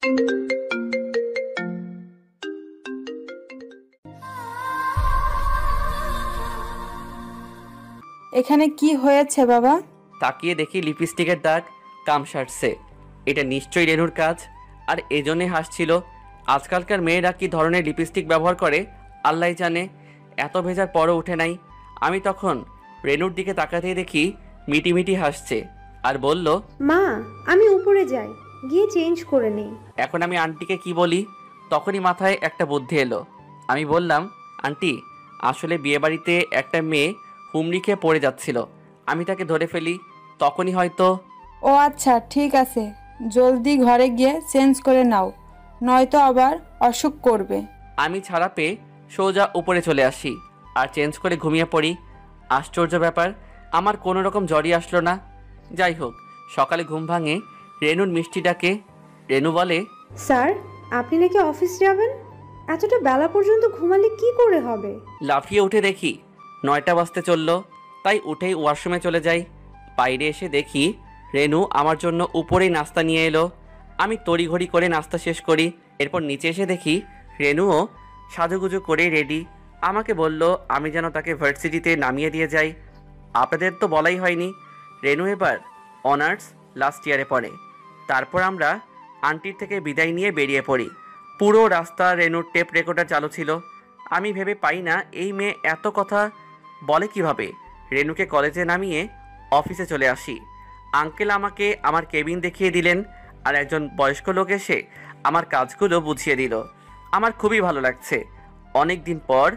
এখানে কি হয়েছে বাবা? তাকিয়ে দেখি লিপস্টিকের দাগ কাম সারছে। এটা নিশ্চয়ই রেনুর কাজ, আর এজন্যই হাসছিল। আজকালকার মেয়েরা কি ধরনের লিপস্টিক ব্যবহার করে আল্লাহ জানে। এত ভেজার পরও উঠে নাই। আমি তখন রেনুর দিকে তাকাতেই দেখি মিটি মিটি হাসছে আর বলল, মা, আমি উপরে যাই, গিয়ে চেঞ্জ করে নেই। এখন আমি আন্টিকে কি বলি? তখনই মাথায় একটা বুদ্ধি এলো। আমি বললাম, আন্টি, আসলে বিয়েবাড়িতে একটা মেয়ে হুমড়ি খেয়ে পড়ে যাচ্ছিল, আমি তাকে ধরে ফেলি, তখনই হয়তো। ও আচ্ছা, ঠিক আছে, জলদি ঘরে গিয়ে চেঞ্জ করে নাও, নয়তো আবার অসুখ করবে। আমি ছাড়া পেয়ে সোজা উপরে চলে আসি আর চেঞ্জ করে ঘুমিয়ে পড়ি। আশ্চর্য ব্যাপার, আমার কোনো রকম জ্বরই আসলো না। যাই হোক, সকালে ঘুম ভাঙে রেনুর মিষ্টি ডাকে। রেনু বলে, স্যার, আপনি নাকি অফিস যাবেন? এতটা বেলা পর্যন্ত ঘুমালে কি করে হবে? লাফিয়ে উঠে দেখি 9টা বাজতে চললো। তাই উঠেই ওয়াশরুমে চলে যাই। বাইরে এসে দেখি রেনু আমার জন্য উপরেই নাস্তা নিয়ে এলো। আমি তড়িঘড়ি করে নাস্তা শেষ করি। এরপর নিচে এসে দেখি রেনুও সাজুগুজু করে রেডি। আমাকে বলল আমি যেন তাকে ভার্সিটিতে নামিয়ে দিয়ে যাই। আপনাদের তো বলাই হয়নি, রেনু এবার অনার্স লাস্ট ইয়ারে পড়ে। তারপর আমরা আন্টির থেকে বিদায় নিয়ে বেরিয়ে পড়ি। পুরো রাস্তা রেনুর টেপ রেকর্ডার চালু ছিল। আমি ভেবে পাই না এই মেয়ে এত কথা বলে কিভাবে। রেনুকে কলেজে নামিয়ে অফিসে চলে আসি। আঙ্কেল আমাকে আমার কেবিন দেখিয়ে দিলেন, আর একজন বয়স্ক লোক এসে আমার কাজগুলো বুঝিয়ে দিল। আমার খুবই ভালো লাগছে। অনেক দিন পর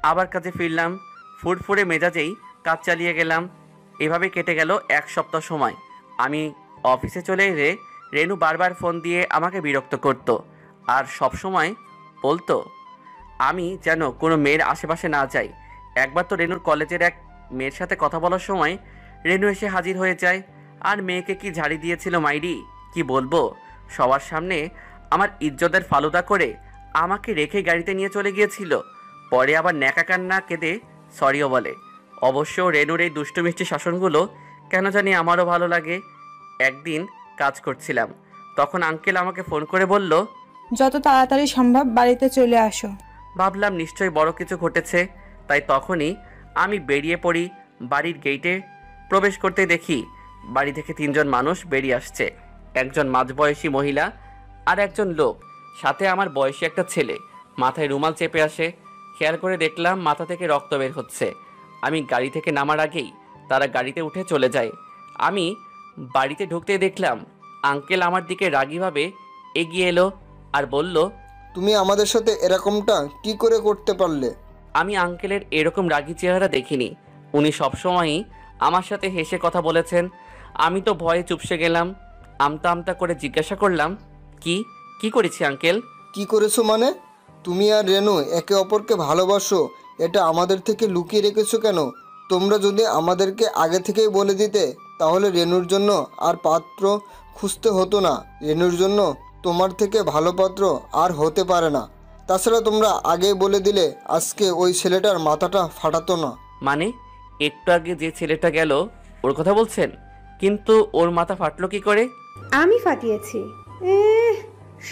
আবার কাজে ফিরলাম। ফুরফুরে মেজাজেই কাজ চালিয়ে গেলাম। এভাবে কেটে গেল 1 সপ্তাহ সময়। আমি অফিসে চলে এলে রেনু বারবার ফোন দিয়ে আমাকে বিরক্ত করত, আর সব সময় বলতো আমি যেন কোনো মেয়ের আশেপাশে না যাই। একবার তো রেনুর কলেজের এক মেয়ের সাথে কথা বলার সময় রেনু এসে হাজির হয়ে যায়। আর মেয়েকে কি ঝাড়ি দিয়েছিল মাইরি, কি বলবো। সবার সামনে আমার ইজ্জতের ফালুদা করে আমাকে রেখে গাড়িতে নিয়ে চলে গিয়েছিল। পরে আবার ন্যাকা কান্না কেঁদে সরিও বলে। অবশ্য রেনুর এই দুষ্টু মিষ্টি শাসনগুলো কেন জানি আমারও ভালো লাগে। একদিন কাজ করছিলাম, তখন আঙ্কেল আমাকে ফোন করে বলল, যত তাড়াতাড়ি সম্ভব বাড়িতে চলে আসো। ভাবলাম নিশ্চয়ই বড় কিছু ঘটেছে, তাই তখনই আমি বেরিয়ে পড়ি। বাড়ির গেটে প্রবেশ করতে দেখি বাড়ি থেকে 3জন মানুষ বেরিয়ে আসছে। একজন মাঝবয়সী মহিলা আর একজন লোক, সাথে আমার বয়সী একটা ছেলে। মাথায় রুমাল চেপে আসে। খেয়াল করে দেখলাম মাথা থেকে রক্ত বের হচ্ছে। আমি গাড়ি থেকে নামার আগেই তারা গাড়িতে উঠে চলে যায়। আমি বাড়িতে ঢুকতে দেখলাম আঙ্কেল আমার দিকে রাগীভাবে এগিয়ে এলো আর বলল, তুমি আমাদের সাথে এরকমটা কি করে করতে পারলে? আমি আঙ্কেলের এরকম রাগী চেহারা দেখিনি। উনি সবসময়ই আমার সাথে হেসে কথা বলেছেন। আমি তো ভয়ে চুপসে গেলাম। আমতা আমতা করে জিজ্ঞাসা করলাম, কি করেছি আঙ্কেল? কি করেছো মানে? তুমি আর রেনু একে অপরকে ভালোবাসো, এটা আমাদের থেকে লুকিয়ে রেখেছো কেন? তোমরা যদি আমাদেরকে আগে থেকেই বলে দিতে, তাহলে রেনুর জন্য আর পাত্র খুঁজতে হতো না। রেনুর জন্য তোমার থেকে ভালো পাত্র আর হতে পারে না। তাছাড়া তোমরা আগেই বলে দিলে আজকে ওই ছেলেটার মাথাটা ফাটাতো না। মানে একটু আগে যে ছেলেটা গেল ওর কথা বলছেন? কিন্তু ওর মাথা ফাটলো কি করে? আমি ফাটিয়েছি।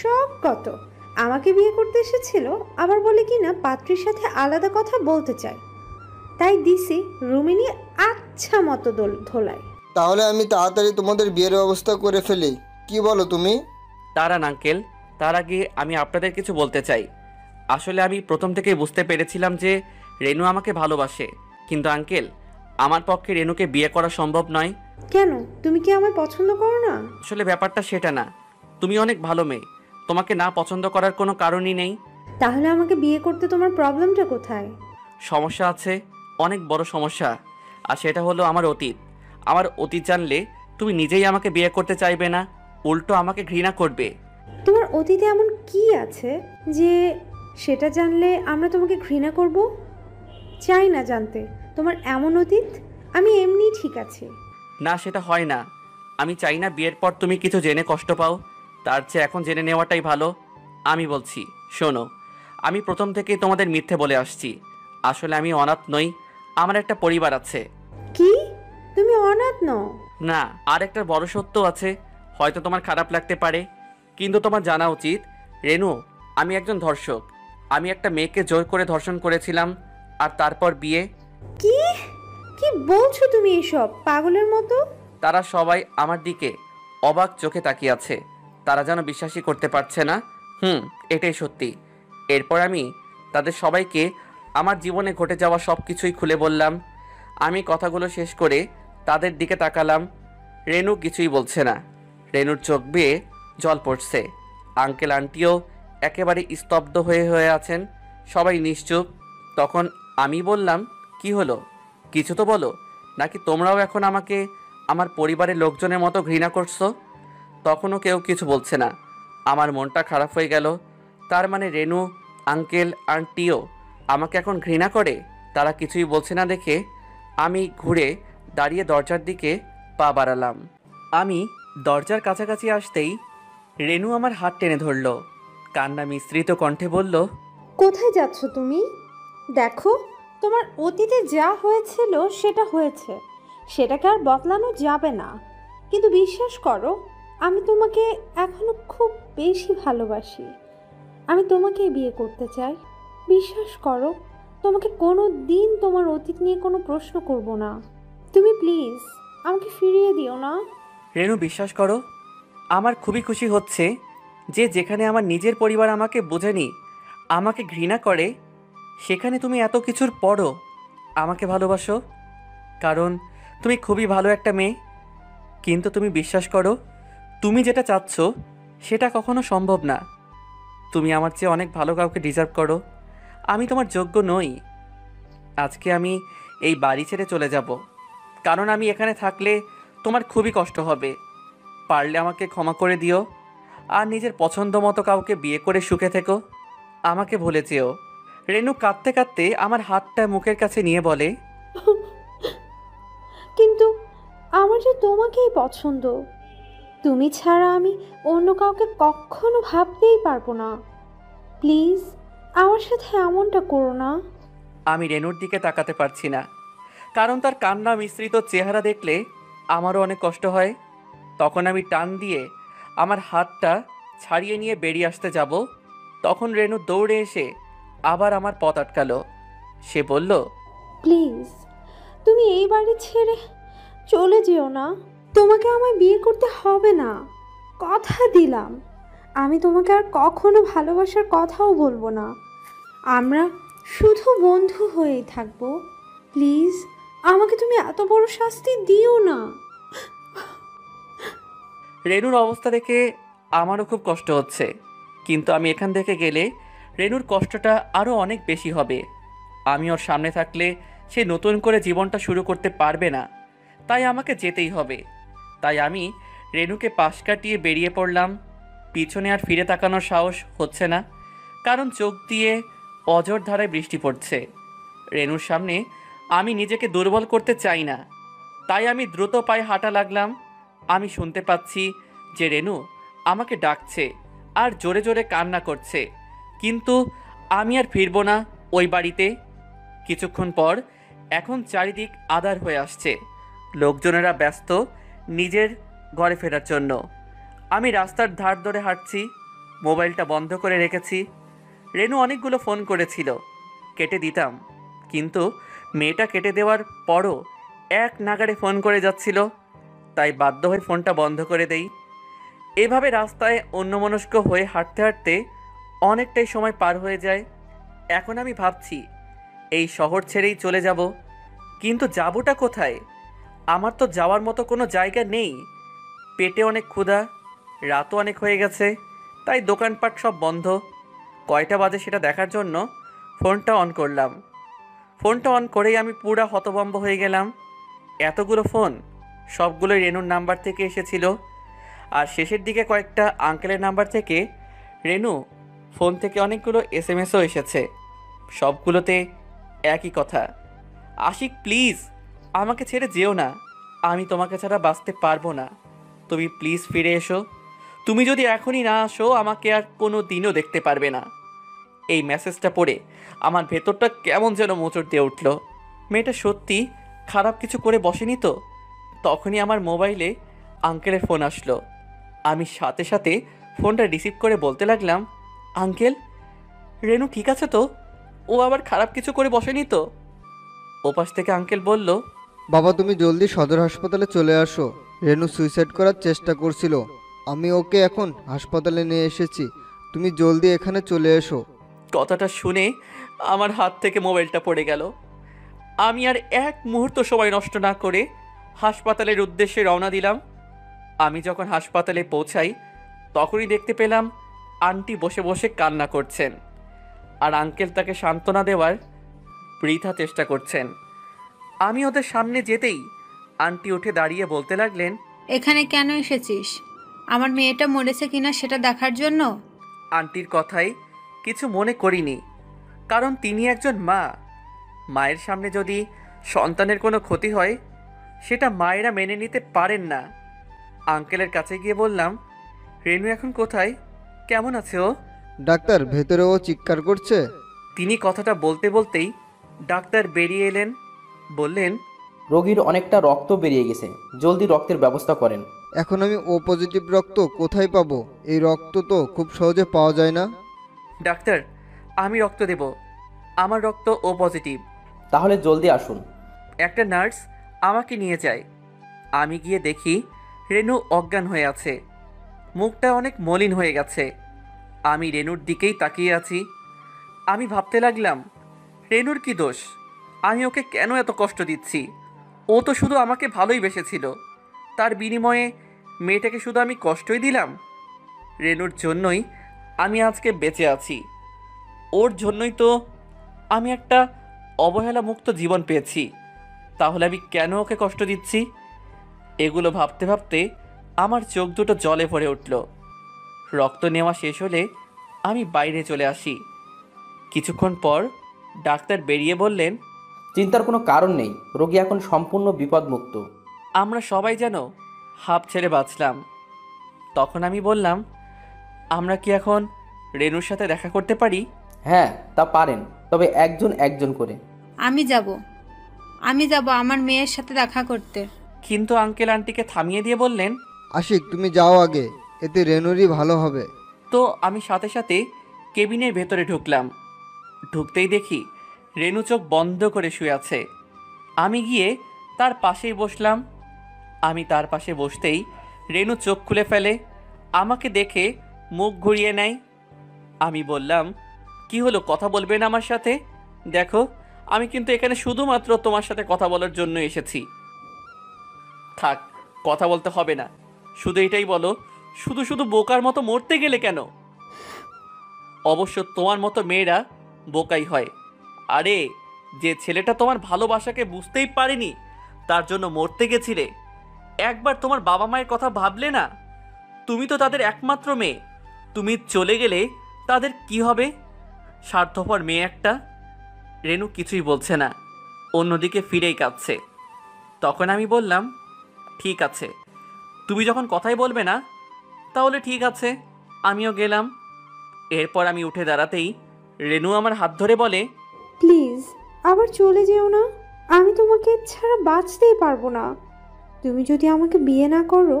সব কত, আমাকে বিয়ে করতে এসেছিল, আবার বলে কি না পাত্রীর সাথে আলাদা কথা বলতে চায়। তাই দিছি রুমে নিয়ে আচ্ছা মতো ধোলায়। তাহলে আমি তাড়াতাড়ি তোমাদের বিয়ের ব্যবস্থা করে ফেলি, কি বলো তুমি? দাঁড়ান আঙ্কেল, তার আগে আমি আপনাদের কিছু বলতে চাই। আসলে আমি প্রথম থেকেই বুঝতে পেরেছিলাম যে রেনু আমাকে ভালোবাসে, কিন্তু আঙ্কেল আমার পক্ষে রেনুকে বিয়ে করা সম্ভব নয়। কেন, তুমি কি আমায় পছন্দ করো না? আসলে ব্যাপারটা সেটা না। তুমি অনেক ভালো মেয়ে, তোমাকে না পছন্দ করার কোনো কারণই নেই। তাহলে আমাকে বিয়ে করতে তোমার প্রবলেমটা কোথায়? সমস্যা আছে, অনেক বড় সমস্যা। আর সেটা হলো আমার অতীত। আমার অতীত জানলে তুমি নিজেই আমাকে বিয়ে করতে চাইবে না, উল্টো আমাকে ঘৃণা করবে। তোমার অতীতে এমন কি আছে যে সেটা জানলে আমরা তোমাকে ঘৃণা করব? চাই না জানতে তোমার এমন অতীত। আমি এমনি ঠিক আছি। না, সেটা হয় না। আমি চাই না বিয়ের পর তুমি কিছু জেনে কষ্ট পাও, তার চেয়ে এখন জেনে নেওয়াটাই ভালো। আমি বলছি শোনো, আমি প্রথম থেকেই তোমাদের মিথ্যে বলে আসছি। আসলে আমি অনাথ নই, আমার একটা পরিবার আছে। কি, তুমি অনাথ নও? না, আর একটা বড় সত্য আছে, হয়তো তোমার খারাপ লাগতে পারে। কিন্তু তোমার জানা উচিত রেনু, আমি একজন ধর্ষক। আমি একটা মেয়েকে জোর করে ধর্ষণ করেছিলাম, আর তারপর বিয়ে। কি কি বলছো তুমি এসব পাগলের মতো? তারা সবাই আমার দিকে অবাক চোখে তাকিয়ে আছে। তারা যেন বিশ্বাসই করতে পারছে না। এটাই সত্যি। এরপর আমি তাদের সবাইকে আমার জীবনে ঘটে যাওয়া সব কিছুই খুলে বললাম। আমি কথাগুলো শেষ করে তাদের দিকে তাকালাম। রেনু কিছুই বলছে না। রেনুর চোখ বেয়ে জল পড়ছে। আঙ্কেল আন্টিও একেবারে স্তব্ধ হয়ে হয়ে আছেন। সবাই নিশ্চুপ। তখন আমি বললাম, কি হলো? কিছু তো বলো, নাকি তোমরাও এখন আমাকে আমার পরিবারের লোকজনের মতো ঘৃণা করছো? তখনও কেউ কিছু বলছে না। আমার মনটা খারাপ হয়ে গেল। তার মানে রেনু, আঙ্কেল আন্টিও আমাকে এখন ঘৃণা করে? তারা কিছুই বলছে না দেখে আমি ঘুরে দাঁড়িয়ে দরজার দিকে পা বাড়ালাম। আমি দরজার কাছাকাছি আসতেই রেনু আমার হাত টেনে ধরল। কান্না মিশ্রিত কণ্ঠে বলল, কোথায় যাচ্ছ তুমি? দেখো, তোমার অতীতে যা হয়েছিল সেটা হয়েছে, সেটাকে আর বদলানো যাবে না। কিন্তু বিশ্বাস করো, আমি তোমাকে এখনো খুব বেশি ভালোবাসি। আমি তোমাকেই বিয়ে করতে চাই। বিশ্বাস করো, তোমাকে কোনো দিন তোমার অতীত নিয়ে কোনো প্রশ্ন করব না। তুমি প্লিজ আমাকে ফিরিয়ে দিও না। রেনু, বিশ্বাস করো, আমার খুবই খুশি হচ্ছে যে যেখানে আমার নিজের পরিবার আমাকে বোঝেনি, আমাকে ঘৃণা করে, সেখানে তুমি এত কিছুর পরও আমাকে ভালোবাসো। কারণ তুমি খুবই ভালো একটা মেয়ে। কিন্তু তুমি বিশ্বাস করো, তুমি যেটা চাচ্ছ সেটা কখনো সম্ভব না। তুমি আমার চেয়ে অনেক ভালো কাউকে ডিজার্ভ করো। আমি তোমার যোগ্য নই। আজকে আমি এই বাড়ি ছেড়ে চলে যাব, কারণ আমি এখানে থাকলে তোমার খুবই কষ্ট হবে। পারলে আমাকে ক্ষমা করে দিও, আর নিজের পছন্দ মতো কাউকে বিয়ে করে সুখে থেকো। আমাকে ভুলে যেও। রেনু কাঁদতে কাঁদতে আমার হাতটা মুখের কাছে নিয়ে বলে, কিন্তু আমার যে তোমাকেই পছন্দ। তুমি ছাড়া আমি অন্য কাউকে কখনো ভাবতেই পারবো না। প্লিজ আমার সাথে এমনটা করো না। আমি রেনুর দিকে তাকাতে পারছি না, কারণ তার কান্না মিশ্রিত চেহারা দেখলে আমারও অনেক কষ্ট হয়। তখন আমি টান দিয়ে আমার হাতটা ছাড়িয়ে নিয়ে বেরিয়ে আসতে যাব, তখন রেনু দৌড়ে এসে আবার আমার পথ আটকালো। সে বলল, প্লিজ তুমি এই বাড়ি ছেড়ে চলে যেও না। তোমাকে আমায় বিয়ে করতে হবে না, কথা দিলাম। আমি তোমাকে আর কখনো ভালোবাসার কথাও বলবো না। আমরা শুধু বন্ধু হয়েই থাকবো। প্লিজ আমাকে তুমি এত বড় শাস্তি দিও না। রেনুর অবস্থা দেখে আমারও খুব কষ্ট হচ্ছে, কিন্তু আমি এখান থেকে গেলে রেনুর কষ্টটা আরও অনেক বেশি হবে। আমি ওর সামনে থাকলে সে নতুন করে জীবনটা শুরু করতে পারবে না, তাই আমাকে যেতেই হবে। তাই আমি রেনুকে পাশ কাটিয়ে বেরিয়ে পড়লাম। পিছনে আর ফিরে তাকানোর সাহস হচ্ছে না, কারণ চোখ দিয়ে অঝোর ধারায় বৃষ্টি পড়ছে। রেনুর সামনে আমি নিজেকে দুর্বল করতে চাই না, তাই আমি দ্রুত পায়ে হাঁটা লাগলাম। আমি শুনতে পাচ্ছি যে রেনু আমাকে ডাকছে আর জোরে জোরে কান্না করছে, কিন্তু আমি আর ফিরবো না ওই বাড়িতে। কিছুক্ষণ পর এখন চারিদিক আঁধার হয়ে আসছে। লোকজনেরা ব্যস্ত নিজের ঘরে ফেরার জন্য। আমি রাস্তার ধার ধরে হাঁটছি, মোবাইলটা বন্ধ করে রেখেছি। রেনু অনেকগুলো ফোন করেছিল, কেটে দিতাম, কিন্তু মেয়েটা কেটে দেওয়ার পরও এক নাগাড়ে ফোন করে যাচ্ছিল, তাই বাধ্য হয়ে ফোনটা বন্ধ করে দেই। এভাবে রাস্তায় অন্যমনস্ক হয়ে হাঁটতে হাঁটতে অনেকটাই সময় পার হয়ে যায়। এখন আমি ভাবছি এই শহর ছেড়েই চলে যাব, কিন্তু যাবোটা কোথায়? আমার তো যাওয়ার মতো কোনো জায়গা নেই। পেটে অনেক ক্ষুধা, রাতও অনেক হয়ে গেছে, তাই দোকানপাট সব বন্ধ। কয়টা বাজে সেটা দেখার জন্য ফোনটা অন করলাম। ফোনটা অন করেই আমি পুরা হতভম্ব হয়ে গেলাম। এতগুলো ফোন, সবগুলোই রেনুর নাম্বার থেকে এসেছিল, আর শেষের দিকে কয়েকটা আঙ্কেলের নাম্বার থেকে। রেনু ফোন থেকে অনেকগুলো এসএমএসও এসেছে, সবগুলোতে একই কথা, আশিক প্লিজ আমাকে ছেড়ে যেও না, আমি তোমাকে ছাড়া বাঁচতে পারবো না, তুমি প্লিজ ফিরে এসো, তুমি যদি এখনই না আসো আমাকে আর কোনো দিনও দেখতে পারবে না। এই মেসেজটা পড়ে আমার ভেতরটা কেমন যেন মোচড় দিয়ে উঠল। মেয়েটা সত্যি খারাপ কিছু করে বসেনি তো? তখনই আমার মোবাইলে আঙ্কেলের ফোন আসলো। আমি সাথে সাথে ফোনটা রিসিভ করে বলতে লাগলাম, আঙ্কেল, রেনু ঠিক আছে তো? ও আবার খারাপ কিছু করে বসেনি তো? ওপাশ থেকে আঙ্কেল বলল, বাবা তুমি জলদি সদর হাসপাতালে চলে আসো, রেনু সুইসাইড করার চেষ্টা করছিল, আমি ওকে এখন হাসপাতালে নিয়ে এসেছি, তুমি জলদি এখানে চলে এসো। কথাটা শুনে আমার হাত থেকে মোবাইলটা পড়ে গেল। আমি আর এক মুহূর্ত সময় নষ্ট না করে হাসপাতালের উদ্দেশ্যে রওনা দিলাম। আমি যখন হাসপাতালে পৌঁছাই তখনই দেখতে পেলাম আন্টি বসে বসে কান্না করছেন, আর আঙ্কেল তাকে সান্ত্বনা দেওয়ার বৃথা চেষ্টা করছেন। আমি ওদের সামনে যেতেই আন্টি উঠে দাঁড়িয়ে বলতে লাগলেন, এখানে কেন এসেছিস? আমার মেয়েটা মরেছে কিনা সেটা দেখার জন্য? আন্টির কথাই কিছু মনে করিনি, কারণ তিনি একজন মা। মায়ের সামনে যদি সন্তানের কোনো ক্ষতি হয় সেটা মায়েরা মেনে নিতে পারেন না। আঙ্কেলের কাছে গিয়ে বললাম, রেনু এখন কোথায়? কেমন আছে ও? ডাক্তার ভেতরে ও চিৎকার করছে। তিনি কথাটা বলতে বলতেই ডাক্তার বেরিয়ে এলেন। বললেন, রোগীর অনেকটা রক্ত বেরিয়ে গেছে, জলদি রক্তের ব্যবস্থা করেন। এখন আমি ও পজিটিভ রক্ত কোথায় পাবো? এই রক্ত তো খুব সহজে পাওয়া যায় না। ডাক্তার, আমি রক্ত দেব, আমার রক্ত ও পজিটিভ। তাহলে জলদি আসুন। একটা নার্স আমাকে নিয়ে যায়। আমি গিয়ে দেখি রেনু অজ্ঞান হয়ে আছে, মুখটা অনেক মলিন হয়ে গেছে। আমি রেনুর দিকেই তাকিয়ে আছি। আমি ভাবতে লাগলাম, রেনুর কি দোষ? আমি ওকে কেন এত কষ্ট দিচ্ছি? ও তো শুধু আমাকে ভালোই বেসেছিল, তার বিনিময়ে মেয়েটাকে শুধু আমি কষ্টই দিলাম। রেনুর জন্যই আমি আজকে বেঁচে আছি, ওর জন্যই তো আমি একটা অবহেলা মুক্ত জীবন পেয়েছি। তাহলে আমি কেন ওকে কষ্ট দিচ্ছি? এগুলো ভাবতে ভাবতে আমার চোখ দুটো জলে ভরে উঠল। রক্ত নেওয়া শেষ হলে আমি বাইরে চলে আসি। কিছুক্ষণ পর ডাক্তার বেরিয়ে বললেন, চিন্তার কোনো কারণ নেই, রোগী এখন সম্পূর্ণ বিপদমুক্ত। আমরা সবাই যেন হাঁপ ছেড়ে বাঁচলাম। তখন আমি বললাম, আমরা কি এখন রেনুর সাথে দেখা করতে পারি? হ্যাঁ তা পারেন, তবে একজন একজন করে। আমি যাব আমার মেয়ের সাথে দেখা করতে। কিন্তু আঙ্কেল আন্টিকে থামিয়ে দিয়ে বললেন, আশিক তুমি যাও আগে, এতে রেনুরই ভালো হবে। তো আমি সাথে সাথে কেবিনের ভেতরে ঢুকলাম। ঢুকতেই দেখি রেনু চোখ বন্ধ করে শুয়ে আছে। আমি গিয়ে তার পাশেই বসলাম। আমি তার পাশে বসতেই রেনু চোখ খুলে ফেলে, আমাকে দেখে মুখ ঘুরিয়ে নেয়। আমি বললাম, কি হলো, কথা বলবে না আমার সাথে? দেখো, আমি কিন্তু এখানে শুধুমাত্র তোমার সাথে কথা বলার জন্য এসেছি। থাক, কথা বলতে হবে না, শুধু এটাই বলো, শুধু শুধু বোকার মতো মরতে গেলে কেন? অবশ্য তোমার মতো মেয়েরা বোকাই হয়। আরে, যে ছেলেটা তোমার ভালোবাসাকে বুঝতেই পারেনি তার জন্য মরতে গেছিলে, একবার তোমার বাবা মায়ের কথা ভাবলে না? তুমি তো তাদের একমাত্র মেয়ে, তুমি চলে গেলে তাদের কি হবে? স্বার্থপর মেয়ে একটা। রেনু কিছুই বলছে না, অন্যদিকে ফিরেই কাঁদছে। তখন আমি বললাম, ঠিক আছে, তুমি যখন কথাই বলবে না তাহলে ঠিক আছে, আমিও গেলাম। এরপর আমি উঠে দাঁড়াতেই রেনু আমার হাত ধরে বলে, প্লিজ আবার চলে যেও না, আমি তোমাকে ছাড়া বাঁচতেই পারবো না। তুমি যদি আমাকে বিয়ে না করো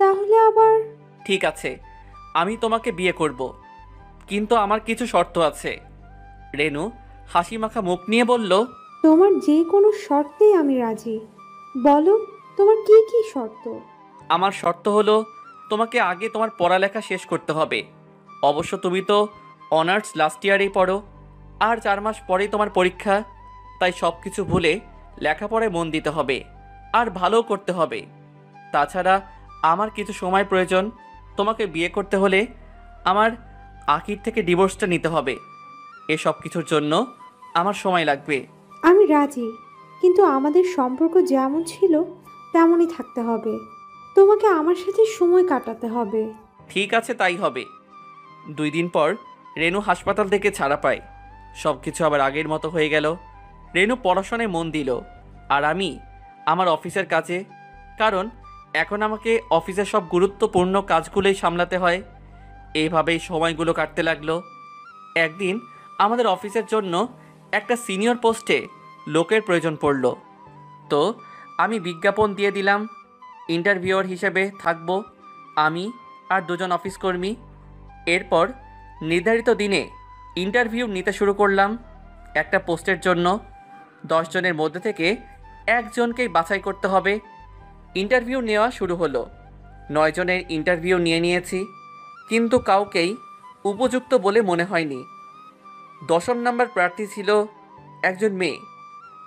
তাহলে আবার। ঠিক আছে, আমি তোমাকে বিয়ে করব, কিন্তু আমার কিছু শর্ত আছে। রেনু হাসি মাখা মুখ নিয়ে বলল, তোমার যে কোনো শর্তেই আমি রাজি, বলো তোমার কি কি শর্ত? আমার শর্ত হলো তোমাকে আগে তোমার পড়ালেখা শেষ করতে হবে। অবশ্য তুমি তো অনার্স লাস্ট ইয়ারেই পড়ো, আর 4 মাস পরেই তোমার পরীক্ষা। তাই সব কিছু ভুলে লেখাপড়ায় মন দিতে হবে, আর ভালোও করতে হবে। তাছাড়া আমার কিছু সময় প্রয়োজন। তোমাকে বিয়ে করতে হলে আমার আখির থেকে ডিভোর্সটা নিতে হবে। এসব কিছুর জন্য আমার সময় লাগবে। আমি রাজি, কিন্তু আমাদের সম্পর্ক যেমন ছিল তেমনই থাকতে হবে। তোমাকে আমার সাথে সময় কাটাতে হবে। ঠিক আছে, তাই হবে। 2 দিন পর রেনু হাসপাতাল থেকে ছাড়া পায়। সব কিছু আবার আগের মতো হয়ে গেল। রেনু পড়াশোনায় মন দিল, আর আমি আমার অফিসের কাজে, কারণ এখন আমাকে অফিসের সব গুরুত্বপূর্ণ কাজগুলোই সামলাতে হয়। এইভাবেই সময়গুলো কাটতে লাগলো। একদিন আমাদের অফিসের জন্য একটা সিনিয়র পোস্টে লোকের প্রয়োজন পড়ল। তো আমি বিজ্ঞাপন দিয়ে দিলাম, ইন্টারভিউয়ার হিসেবে থাকবো আমি আর 2 জন অফিস কর্মী। এরপর নির্ধারিত দিনে ইন্টারভিউ নিতে শুরু করলাম। একটা পোস্টের জন্য 10 জনের মধ্যে থেকে একজনকেই বাছাই করতে হবে। ইন্টারভিউ নেওয়া শুরু হলো। 9 জনের ইন্টারভিউ নিয়েছি, কিন্তু কাউকেই উপযুক্ত বলে মনে হয়নি। 10ম নাম্বার প্রার্থী ছিল একজন মেয়ে।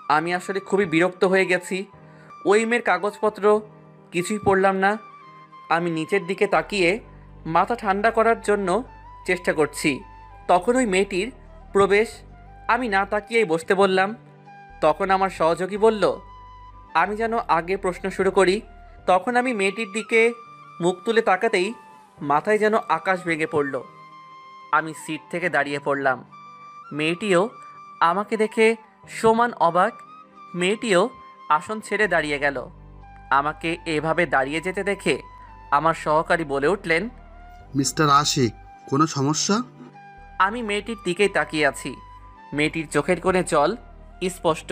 আমি আসলে খুবই বিরক্ত হয়ে গেছি। ওই মেয়ের কাগজপত্র কিছুই পড়লাম না। আমি নিচের দিকে তাকিয়ে মাথা ঠান্ডা করার জন্য চেষ্টা করছি। তখন ওই মেয়েটির প্রবেশ। আমি না তাকিয়েই বসতে বললাম। তখন আমার সহযোগী বলল আমি যেন আগে প্রশ্ন শুরু করি। তখন আমি মেয়েটির দিকে মুখ তুলে তাকাতেই মাথায় যেন আকাশ ভেঙে পড়ল। আমি সিট থেকে দাঁড়িয়ে পড়লাম। মেয়েটিও আমাকে দেখে সমান অবাক। মেয়েটিও আসন ছেড়ে দাঁড়িয়ে গেল। আমাকে এভাবে দাঁড়িয়ে যেতে দেখে আমার সহকারী বলে উঠলেন, মিস্টার আশিক, কোনো সমস্যা? আমি মেয়েটির দিকেই তাকিয়ে আছি। মেয়েটির চোখের কোণে জল স্পষ্ট,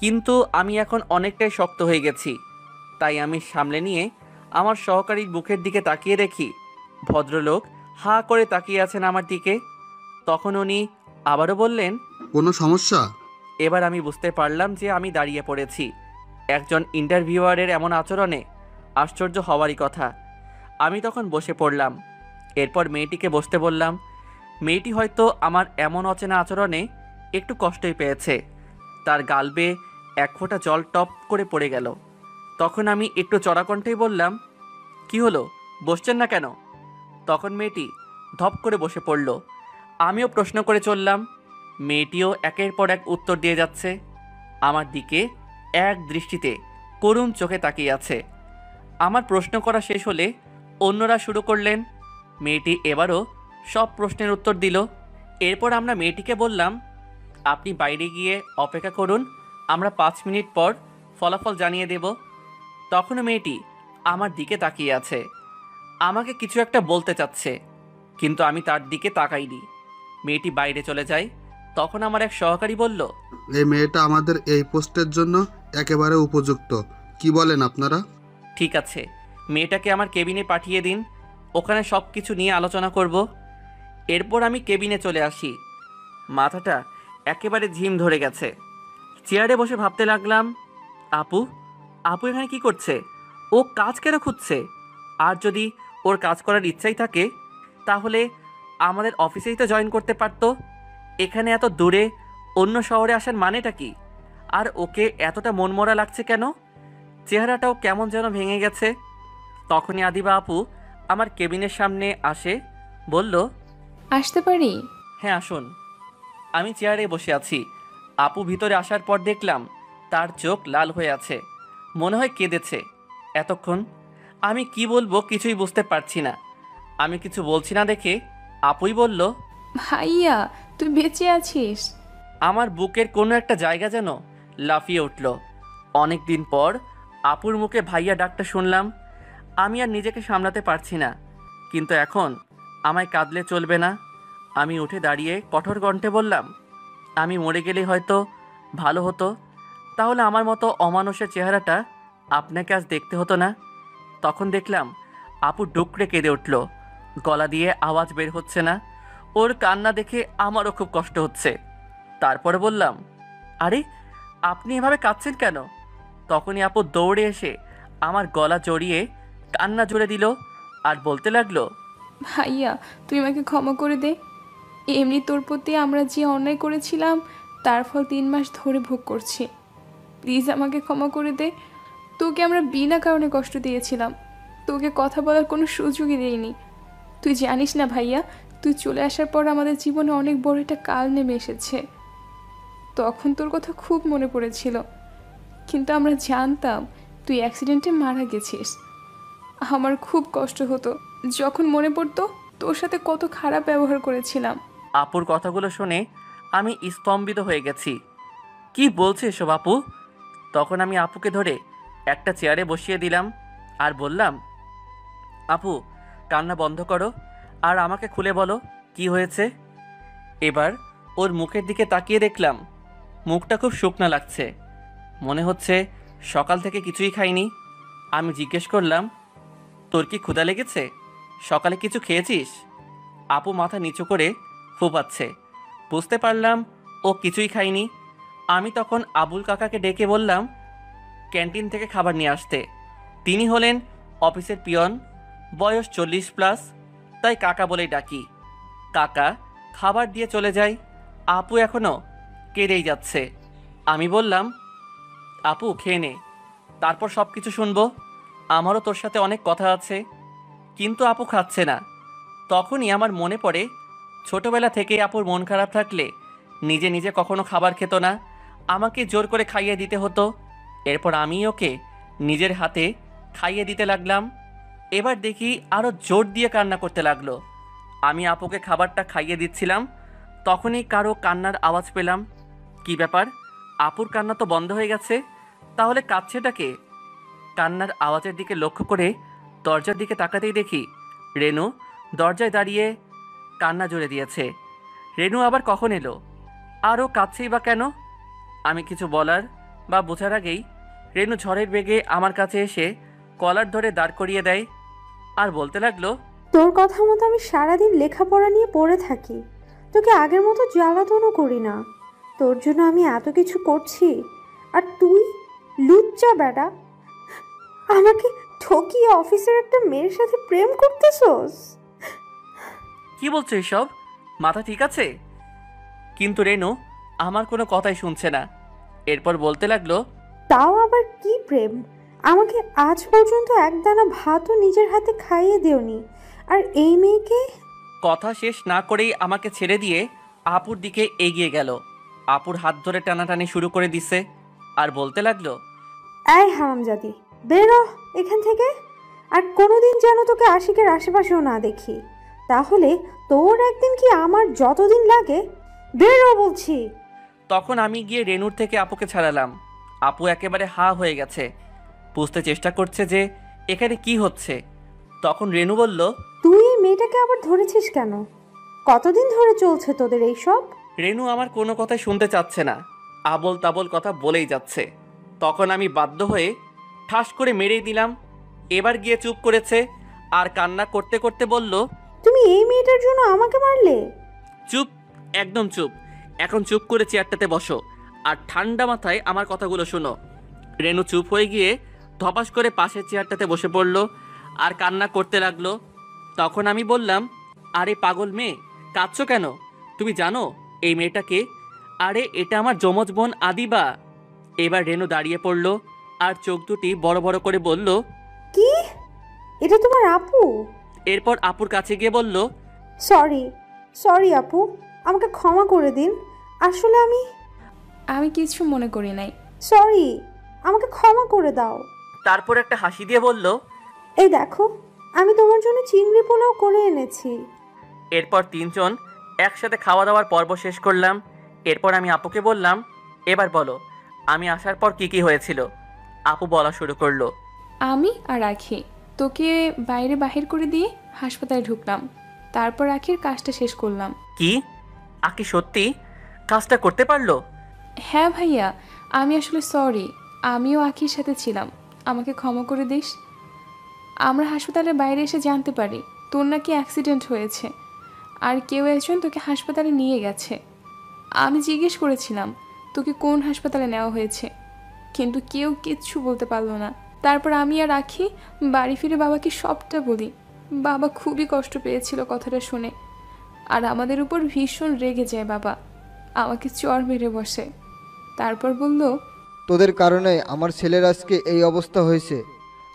কিন্তু আমি এখন অনেকটাই শক্ত হয়ে গেছি। তাই আমি সামলে নিয়ে আমার সহকারীর মুখের দিকে তাকিয়ে দেখি ভদ্রলোক হাঁ করে তাকিয়ে আছেন আমার দিকে। তখন উনি আবারও বললেন, কোনো সমস্যা? এবার আমি বুঝতে পারলাম যে আমি দাঁড়িয়ে পড়েছি। একজন ইন্টারভিউয়ারের এমন আচরণে আশ্চর্য হওয়ারই কথা। আমি তখন বসে পড়লাম। এরপর মেয়েটিকে বসতে বললাম। মেয়েটি হয়তো আমার এমন অচেনা আচরণে একটু কষ্টই পেয়েছে। তার গাল বেয়ে এক ফোঁটা জল টপ করে পড়ে গেল। তখন আমি একটু চড়া কণ্ঠেই বললাম, কি হলো, বসছেন না কেন? তখন মেয়েটি ধপ করে বসে পড়ল। আমিও প্রশ্ন করে চললাম। মেয়েটিও একের পর এক উত্তর দিয়ে যাচ্ছে। আমার দিকে এক দৃষ্টিতে করুণ চোখে তাকিয়ে আছে। আমার প্রশ্ন করা শেষ হলে অন্যরা শুরু করলেন। মেয়েটি এবারও সব প্রশ্নের উত্তর দিল। এরপর আমরা মেয়েটিকে বললাম, আপনি বাইরে গিয়ে অপেক্ষা করুন, আমরা 5 মিনিট পর ফলাফল জানিয়ে দেব। তখনও মেয়েটি আমার দিকে তাকিয়ে আছে। আমাকে কিছু একটা বলতে চাচ্ছে, কিন্তু আমি তার দিকে তাকাইনি। মেয়েটি বাইরে চলে যায়। তখন আমার এক সহকারী বলল, এই মেয়েটা আমাদের এই পোস্টের জন্য একেবারে উপযুক্ত। কি বলেন আপনারা? ঠিক আছে, মেয়েটাকে আমার কেবিনে পাঠিয়ে দিন, ওখানে সব কিছু নিয়ে আলোচনা করব। এরপর আমি কেবিনে চলে আসি। মাথাটা একেবারে ঝিম ধরে গেছে। চেয়ারে বসে ভাবতে লাগলাম, আপু আপু এখানে কি করছে? ও কাজ কেন খুঁজছে? আর যদি ওর কাজ করার ইচ্ছাই থাকে তাহলে আমাদের অফিসেই তো জয়েন করতে পারতো। এখানে এত দূরে অন্য শহরে আসার মানেটা কি? আর ওকে এতটা মনমরা লাগছে কেন? চেহারাটাও কেমন যেন ভেঙে গেছে। তখনই আদিবা আপু আমার কেবিনের সামনে আসে, বলল, আসতে পারি? হ্যাঁ আসুন। আমি চেয়ারে বসে আছি। আপু ভিতরে আসার পর দেখলাম তার চোখ লাল হয়ে আছে, মনে হয় কেঁদেছে। এতক্ষণ আমি কি বলবো কিছুই বুঝতে পারছি না। আমি কিছু বলছি না দেখে আপুই বলল, ভাইয়া, তুই বেঁচে আছিস? আমার বুকের কোনো একটা জায়গা যেন লাফিয়ে উঠল। অনেক দিন পর আপুর মুখে ভাইয়া ডাকটা শুনলাম। আমি আর নিজেকে সামলাতে পারছি না, কিন্তু এখন আমায় কাঁদলে চলবে না। আমি উঠে দাঁড়িয়ে কঠোর কণ্ঠে বললাম, আমি মরে গেলে হয়তো ভালো হতো, তাহলে আমার মতো অমানুষের চেহারাটা আপনাকে আজ দেখতে হতো না। তখন দেখলাম আপু ডুকরে কেঁদে উঠল, গলা দিয়ে আওয়াজ বের হচ্ছে না। ওর কান্না দেখে আমারও খুব কষ্ট হচ্ছে। তারপরে বললাম, আরে আপনি এভাবে কাঁদছেন কেন? তখনই আপু দৌড়ে এসে আমার গলা জড়িয়ে কান্না জুড়ে দিল আর বলতে লাগলো, ভাইয়া, তুই আমাকে ক্ষমা করে দে। এমনি তোর প্রতি আমরা যে অন্যায় করেছিলাম তার ফল 3 মাস ধরে ভোগ করছি। প্লিজ আমাকে ক্ষমা করে দে। তোকে আমরা বিনা কারণে কষ্ট দিয়েছিলাম, তোকে কথা বলার কোনো সুযোগই দেইনি। তুই জানিস না ভাইয়া, তুই চলে আসার পর আমাদের জীবনে অনেক বড় একটা কাল নেমে এসেছে। তখন তোর কথা খুব মনে পড়েছিল, কিন্তু আমরা জানতাম তুই অ্যাক্সিডেন্টে মারা গেছিস। আমার খুব কষ্ট হতো যখন মনে পড়তো তোর সাথে কত খারাপ ব্যবহার করেছিলাম। আপুর কথাগুলো শুনে আমি স্তম্ভিত হয়ে গেছি। কি বলছে এসব আপু? তখন আমি আপুকে ধরে একটা চেয়ারে বসিয়ে দিলাম আর বললাম, আপু কান্না বন্ধ করো আর আমাকে খুলে বলো কি হয়েছে। এবার ওর মুখের দিকে তাকিয়ে দেখলাম মুখটা খুব শুকনা লাগছে, মনে হচ্ছে সকাল থেকে কিছুই খাইনি। আমি জিজ্ঞেস করলাম, তোর কি ক্ষুধা লেগেছে? সকালে কিছু খেয়েছিস? আপু মাথা নিচু করে ফুপাচ্ছে। বুঝতে পারলাম ও কিছুই খায়নি। আমি তখন আবুল কাকাকে ডেকে বললাম ক্যান্টিন থেকে খাবার নিয়ে আসতে। তিনি হলেন অফিসের পিয়ন, বয়স 40+, তাই কাকা বলেই ডাকি। কাকা খাবার দিয়ে চলে যায়। আপু এখনও কেঁদেই যাচ্ছে। আমি বললাম আপু খেয়ে নে, তারপর সব কিছু শুনবো। আমারও তোর সাথে অনেক কথা আছে। কিন্তু আপু খাচ্ছে না। তখনই আমার মনে পড়ে ছোটবেলা থেকেই আপুর মন খারাপ থাকলে নিজে নিজে কখনো খাবার খেত না, আমাকে জোর করে খাইয়ে দিতে হতো। এরপর আমি ওকে নিজের হাতে খাইয়ে দিতে লাগলাম। এবার দেখি আরও জোর দিয়ে কান্না করতে লাগলো। আমি আপুকে খাবারটা খাইয়ে দিচ্ছিলাম, তখনই কারো কান্নার আওয়াজ পেলাম। কি ব্যাপার, আপুর কান্না তো বন্ধ হয়ে গেছে, তাহলে কাঁদছেটা কে? কান্নার আওয়াজের দিকে লক্ষ্য করে দরজার দিকে তাকাতেই দেখি রেনু দরজায় দাঁড়িয়ে কান্না জুড়ে দিয়েছে। রেনু আবার কখন এলো? আরও কাঁদছেই বা কেন? আমি কিছু বলার বা বোঝার আগেই রেনু ঝড়ের বেগে আমার কাছে এসে কলার ধরে দাঁড় করিয়ে দেয় আর বলতে লাগলো, তোর কথা মতো আমি সারাদিন লেখাপড়া নিয়ে পড়ে থাকি, তোকে আগের মতো জ্বালাতনও করি না। তোর জন্য আমি এত কিছু করছি, আর তুই লুচ্চা বেটা আমাকে ঠকিয়ে অফিসের একটা মেয়ের সাথে প্রেম করতেছস। কি বলছো এসব? মাথা ঠিক আছে? কিন্তু রেনু আমার কোনো কথাই শুনছে না। এরপর বলতে লাগলো, তাও আবার কি প্রেম? আমাকে আজ পর্যন্ত একদানা ভাতও নিজের হাতে খাইয়ে দেওনি, আর এই মেয়েকে। কথা শেষ না করেই আমাকে ছেড়ে দিয়ে আপুর দিকে এগিয়ে গেল। আপুর হাত ধরে টানাটানি শুরু করে দিছে আর বলতে লাগলো, এই হারামজাদি, বেরো এখান থেকে। আর কোনোদিন যেন তোকে আশিকের আশেপাশেও না দেখি, তাহলে তোর একদিন কি আমার যতদিন লাগে। বেরো বলছি। তখন আমি গিয়ে রেনুর থেকে আপুকে ছাড়ালাম। আপু একেবারে হা হয়ে গেছে, বুঝতে চেষ্টা করছে যে এখানে কি হচ্ছে। তখন রেনু বলল, তুই এই মেয়েটাকে আবার ধরেছিস কেন? কতদিন ধরে চলছে তোদের এইসব? রেনু আমার কোনো কথাই শুনতে চাচ্ছে না, আবল তাবল কথা বলেই যাচ্ছে। তখন আমি বাধ্য হয়ে ঠাস করে মেরেই দিলাম। এবার গিয়ে চুপ করেছে আর কান্না করতে করতে বলল, তুমি এই মেয়েটার জন্য আমাকে মারলে? চুপ, একদম চুপ। এখন চুপ করে চেয়ারটাতে বসো আর ঠান্ডা মাথায় আমার কথাগুলো শোনো। রেনু চুপ হয়ে গিয়ে ধপাস করে পাশের চেয়ারটাতে বসে পড়ল আর কান্না করতে লাগলো। তখন আমি বললাম, আরে পাগল মেয়ে, কাঁদছো কেন? তুমি জানো এই মেয়েটাকে? আরে এটা আমার যমজ বোন আদিবা। এবার রেনু দাঁড়িয়ে পড়ল আর চোখ দুটি বড় বড় করে বলল, কি? এটা তোমার আপু? এরপর আপুর কাছে গিয়ে বলল, সরি সরি আপু, আমাকে ক্ষমা করে দিন। আসলে আমি কিছু মনে করি নাই। সরি, আমাকে ক্ষমা করে দাও। তারপর একটা হাসি দিয়ে বলল, এই দেখো, আমি তোমার জন্য চিংড়ি পোলাও করে এনেছি। এরপর তিনজন একসাথে খাওয়া দাওয়ার পর্ব শেষ করলাম। এরপর আমি আপুকে বললাম, এবার বলো আমি আসার পর কি কি হয়েছিল। আপু বলা শুরু করলো, আমি আর আখি তোকে বাইরে বাহির করে দিয়ে হাসপাতালে ঢুকলাম, তারপর আখির কাজটা শেষ করলাম। কি? আকি সত্যি কাজটা করতে পারলো? হ্যাঁ ভাইয়া, আমি আসলে সরি, আমিও আখির সাথে ছিলাম, আমাকে ক্ষমা করে দিস। আমরা হাসপাতালের বাইরে এসে জানতে পারি তোর নাকি অ্যাক্সিডেন্ট হয়েছে, আর কেউ একজন তোকে হাসপাতালে নিয়ে গেছে। আমি জিজ্ঞেস করেছিলাম তোকে কোন হাসপাতালে নেওয়া হয়েছে, কিন্তু কেউ কিচ্ছু বলতে পারলো না। তারপর আমি আর আখি বাড়ি ফিরে বাবাকে সবটা বলি। বাবা খুবই কষ্ট পেয়েছিল কথাটা শুনে, আর আমাদের উপর ভীষণ রেগে যায় বাবা, আমাকে চড় মেরে বসে। তারপর বলল, তোদের কারণে আমার ছেলের আজকে এই অবস্থা হয়েছে।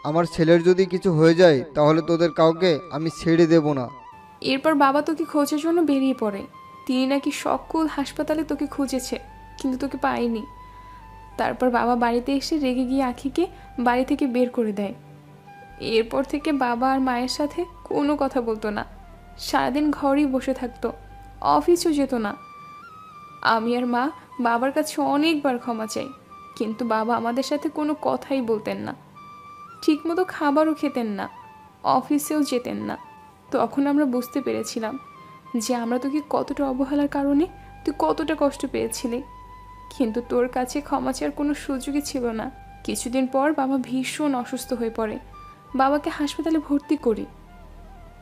আমার ছেলের যদি কিছু হয়ে যায় তাহলে তোদের কাউকে আমি ছেড়ে দেব না। এরপর বাবা তোকে খোঁজার জন্য বেরিয়ে পড়ে। তিনি নাকি সকল হাসপাতালে তোকে খুঁজেছে, কিন্তু তোকে পায়নি। তারপর বাবা বাড়িতে এসে রেগে গিয়ে আখিকে বাড়ি থেকে বের করে দেয়। এরপর থেকে বাবা আর মায়ের সাথে কোনো কথা বলতো না, সারাদিন ঘরেই বসে থাকতো, অফিসও যেত না। আমি আর মা বাবার কাছে অনেকবার ক্ষমা চাই, কিন্তু বাবা আমাদের সাথে কোনো কথাই বলতেন না, ঠিকমতো খাবারও খেতেন না, অফিসেও যেতেন না। তখন আমরা বুঝতে পেরেছিলাম যে আমরা তোকে কতটা অবহেলার কারণে তুই কতটা কষ্ট পেয়েছিলি, কিন্তু তোর কাছে ক্ষমা চাওয়ার কোনো সুযোগই ছিল না। কিছুদিন পর বাবা ভীষণ অসুস্থ হয়ে পড়ে, বাবাকে হাসপাতালে ভর্তি করি।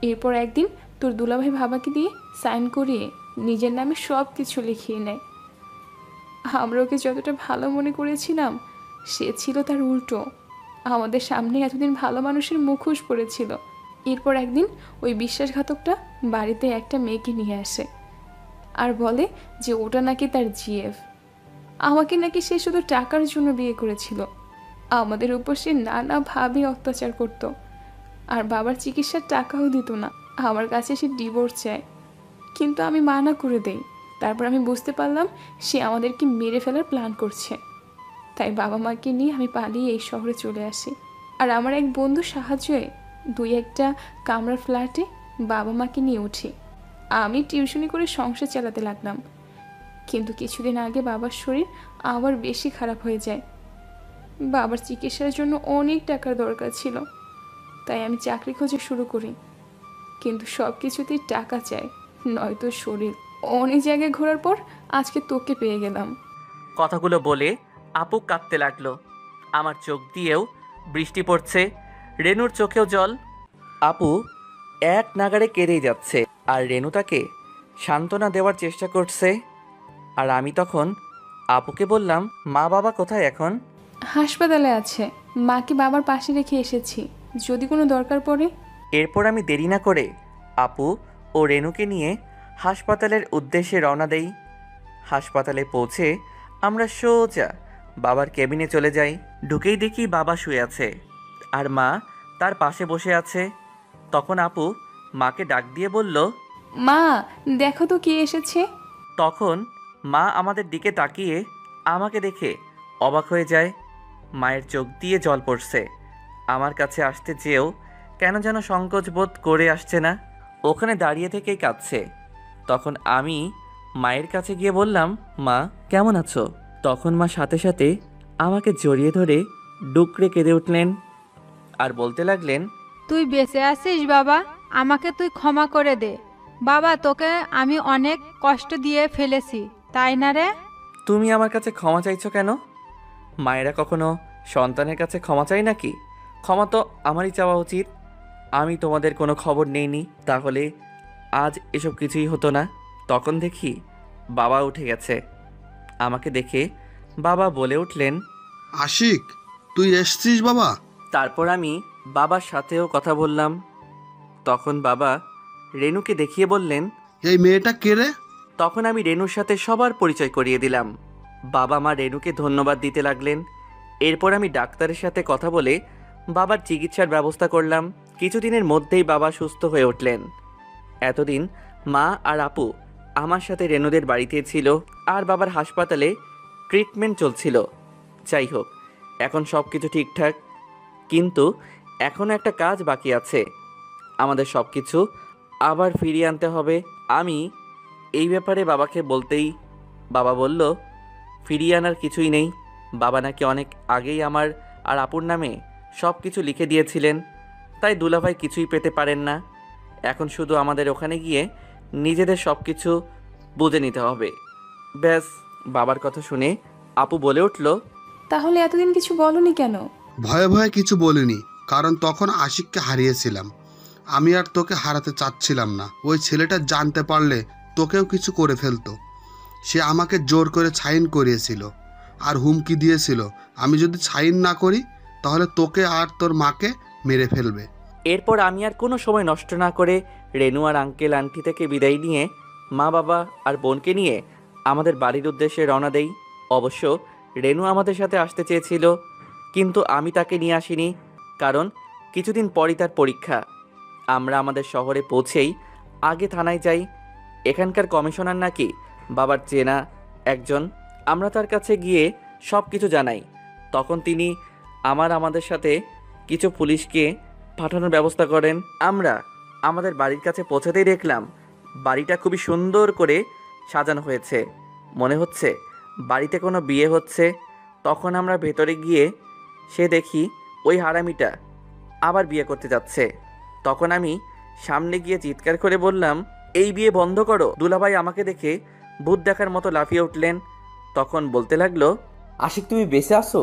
এরপর একদিন তোর দুলাভাই বাবাকে দিয়ে সাইন করিয়ে নিজের নামে সব কিছু লিখিয়ে নেয়। আমরা ওকে যতটা ভালো মনে করেছিলাম সে ছিল তার উল্টো। আমাদের সামনে এতদিন ভালো মানুষের মুখোশ পড়েছিল। এরপর একদিন ওই বিশ্বাসঘাতকটা বাড়িতে একটা মেয়েকে নিয়ে আসে আর বলে যে ওটা নাকি তার জিএফ। আমাকে নাকি সে শুধু টাকার জন্য বিয়ে করেছিল। আমাদের উপর সে নানাভাবে অত্যাচার করত আর বাবার চিকিৎসার টাকাও দিত না। আমার কাছে সে ডিভোর্স চায়, কিন্তু আমি মানা করে দেই। তারপর আমি বুঝতে পারলাম সে আমাদেরকে মেরে ফেলার প্ল্যান করছে। তাই বাবা মাকে নিয়ে আমি পালিয়ে এই শহরে চলে আসি। আর আমার এক বন্ধুর সাহায্যে 2-1টা কামরার ফ্ল্যাটে বাবা মাকে নিয়ে উঠি। আমি টিউশনি করে সংসার চালাতে লাগলাম। কিন্তু কিছুদিন আগে বাবার শরীর আবার বেশি খারাপ হয়ে যায়। বাবার চিকিৎসার জন্য অনেক টাকার দরকার ছিল, তাই আমি চাকরি খোঁজা শুরু করি। কিন্তু সব কিছুতেই টাকা চাই, নয়তো শরীর। অনেক জায়গায় ঘোরার পর আজকে তোকে পেয়ে গেলাম। কথাগুলো বলে আপু কাঁদতে লাগলো। আমার চোখ দিয়েও বৃষ্টি পড়ছে, রেনুর চোখেও জল। আপু এক নাগাড়ে কেঁদেই যাচ্ছে আর রেনু তাকে সান্ত্বনা দেওয়ার চেষ্টা করছে। আর আমি তখন আপুকে বললাম, মা বাবা কোথায় এখন? হাসপাতালে আছে, মাকে বাবার পাশে রেখে এসেছি, যদি কোনো দরকার পড়ে। এরপর আমি দেরি না করে আপু ও রেনুকে নিয়ে হাসপাতালের উদ্দেশ্যে রওনা দেই। হাসপাতালে পৌঁছে আমরা সোজা বাবার কেবিনে চলে যাই। ঢুকেই দেখি বাবা শুয়ে আছে আর মা তার পাশে বসে আছে। তখন আপু মাকে ডাক দিয়ে বলল, মা দেখো তো কে এসেছে। তখন মা আমাদের দিকে তাকিয়ে আমাকে দেখে অবাক হয়ে যায়। মায়ের চোখ দিয়ে জল পড়ছে। আমার কাছে আসতে যেও কেন যেন সংকোচ বোধ করে আসছে না, ওখানে দাঁড়িয়ে থেকেই কাঁদছে। তখন আমি মায়ের কাছে গিয়ে বললাম, মা কেমন আছো? তখন মা সাথে সাথে আমাকে জড়িয়ে ধরে ডুকরে কেঁদে উঠলেন আর বলতে লাগলেন, তুই বেঁচে আছিস বাবা, আমাকে তুই ক্ষমা করে দে বাবা, তোকে আমি অনেক কষ্ট দিয়ে ফেলেছি, তাই না রে? তুমি আমার কাছে ক্ষমা চাইছো কেন? মায়েরা কখনো সন্তানের কাছে ক্ষমা চাই নাকি? ক্ষমা তো আমারই চাওয়া উচিত। আমি তোমাদের কোনো খবর নেইনি, তাহলে আজ এসব কিছুই হতো না। তখন দেখি বাবা উঠে গেছে। আমাকে দেখে বাবা বলে উঠলেন, আশিক, তুই এসছিস বাবা? তারপর আমি বাবার সাথেও কথা বললাম। তখন বাবা রেনুকে দেখিয়ে বললেন, এই মেয়েটা কে রে? তখন আমি রেনুর সাথে সবার পরিচয় করিয়ে দিলাম। বাবা মা রেনুকে ধন্যবাদ দিতে লাগলেন। এরপর আমি ডাক্তারের সাথে কথা বলে বাবার চিকিৎসার ব্যবস্থা করলাম। কিছুদিনের মধ্যেই বাবা সুস্থ হয়ে উঠলেন। এতদিন মা আর আপু আমার সাথে রেনুদের বাড়িতে ছিল আর বাবার হাসপাতালে ট্রিটমেন্ট চলছিল। যাই হোক, এখন সব কিছু ঠিকঠাক, কিন্তু এখনও একটা কাজ বাকি আছে। আমাদের সব কিছু আবার ফিরিয়ে আনতে হবে। আমি এই ব্যাপারে বাবাকে বলতেই বাবা বলল, ফিরিয়ে আনার কিছুই নেই। বাবা নাকি অনেক আগেই আমার আর আপুর নামে সব কিছু লিখে দিয়েছিলেন, তাই দুলাভাই কিছুই পেতে পারেন না। এখন শুধু আমাদের ওখানে গিয়ে নিজেদের সব কিছু বুঝে নিতে হবে। ব্যাস। বাবার কথা শুনে আপু বলে উঠল, তাহলে এতদিন কিছু বলনি কেন? ভয়ে ভয়ে কিছু বলিনি, কারণ তখন আশিককে হারিয়েছিলাম। আমি আর তোকে হারাতে চাচ্ছিলাম না। ওই ছেলেটা জানতে পারলে তোকেও কিছু করে ফেলতো। সে আমাকে জোর করে সাইন করিয়েছিল আর হুমকি দিয়েছিল, আমি যদি সাইন না করি তাহলে তোকে আর তোর মাকে মেরে ফেলবে। এরপর আমি আর কোনো সময় নষ্ট না করে রেনু আর আঙ্কেল আন্টি থেকে বিদায় নিয়ে মা বাবা আর বোনকে নিয়ে আমাদের বাড়ির উদ্দেশ্যে রওনা দেই। অবশ্য রেনু আমাদের সাথে আসতে চেয়েছিল, কিন্তু আমি তাকে নিয়ে আসিনি, কারণ কিছুদিন পরই তার পরীক্ষা। আমরা আমাদের শহরে পৌঁছেই আগে থানায় যাই। এখানকার কমিশনার নাকি বাবার চেনা একজন। আমরা তার কাছে গিয়ে সব কিছু জানাই। তখন তিনি আমাদের সাথে কিছু পুলিশকে পাঠানোর ব্যবস্থা করেন। আমরা আমাদের বাড়ির কাছে পৌঁছাতেই দেখলাম বাড়িটা খুবই সুন্দর করে সাজানো হয়েছে, মনে হচ্ছে বাড়িতে কোনো বিয়ে হচ্ছে। তখন আমরা ভেতরে গিয়ে সে দেখি ওই হারামিটা আবার বিয়ে করতে যাচ্ছে। তখন আমি সামনে গিয়ে চিৎকার করে বললাম, এই বিয়ে বন্ধ করো। দুলাভাই আমাকে দেখে ভূত দেখার মতো লাফিয়ে উঠলেন। তখন বলতে লাগলো, আশিক তুমি বেঁচে আসো?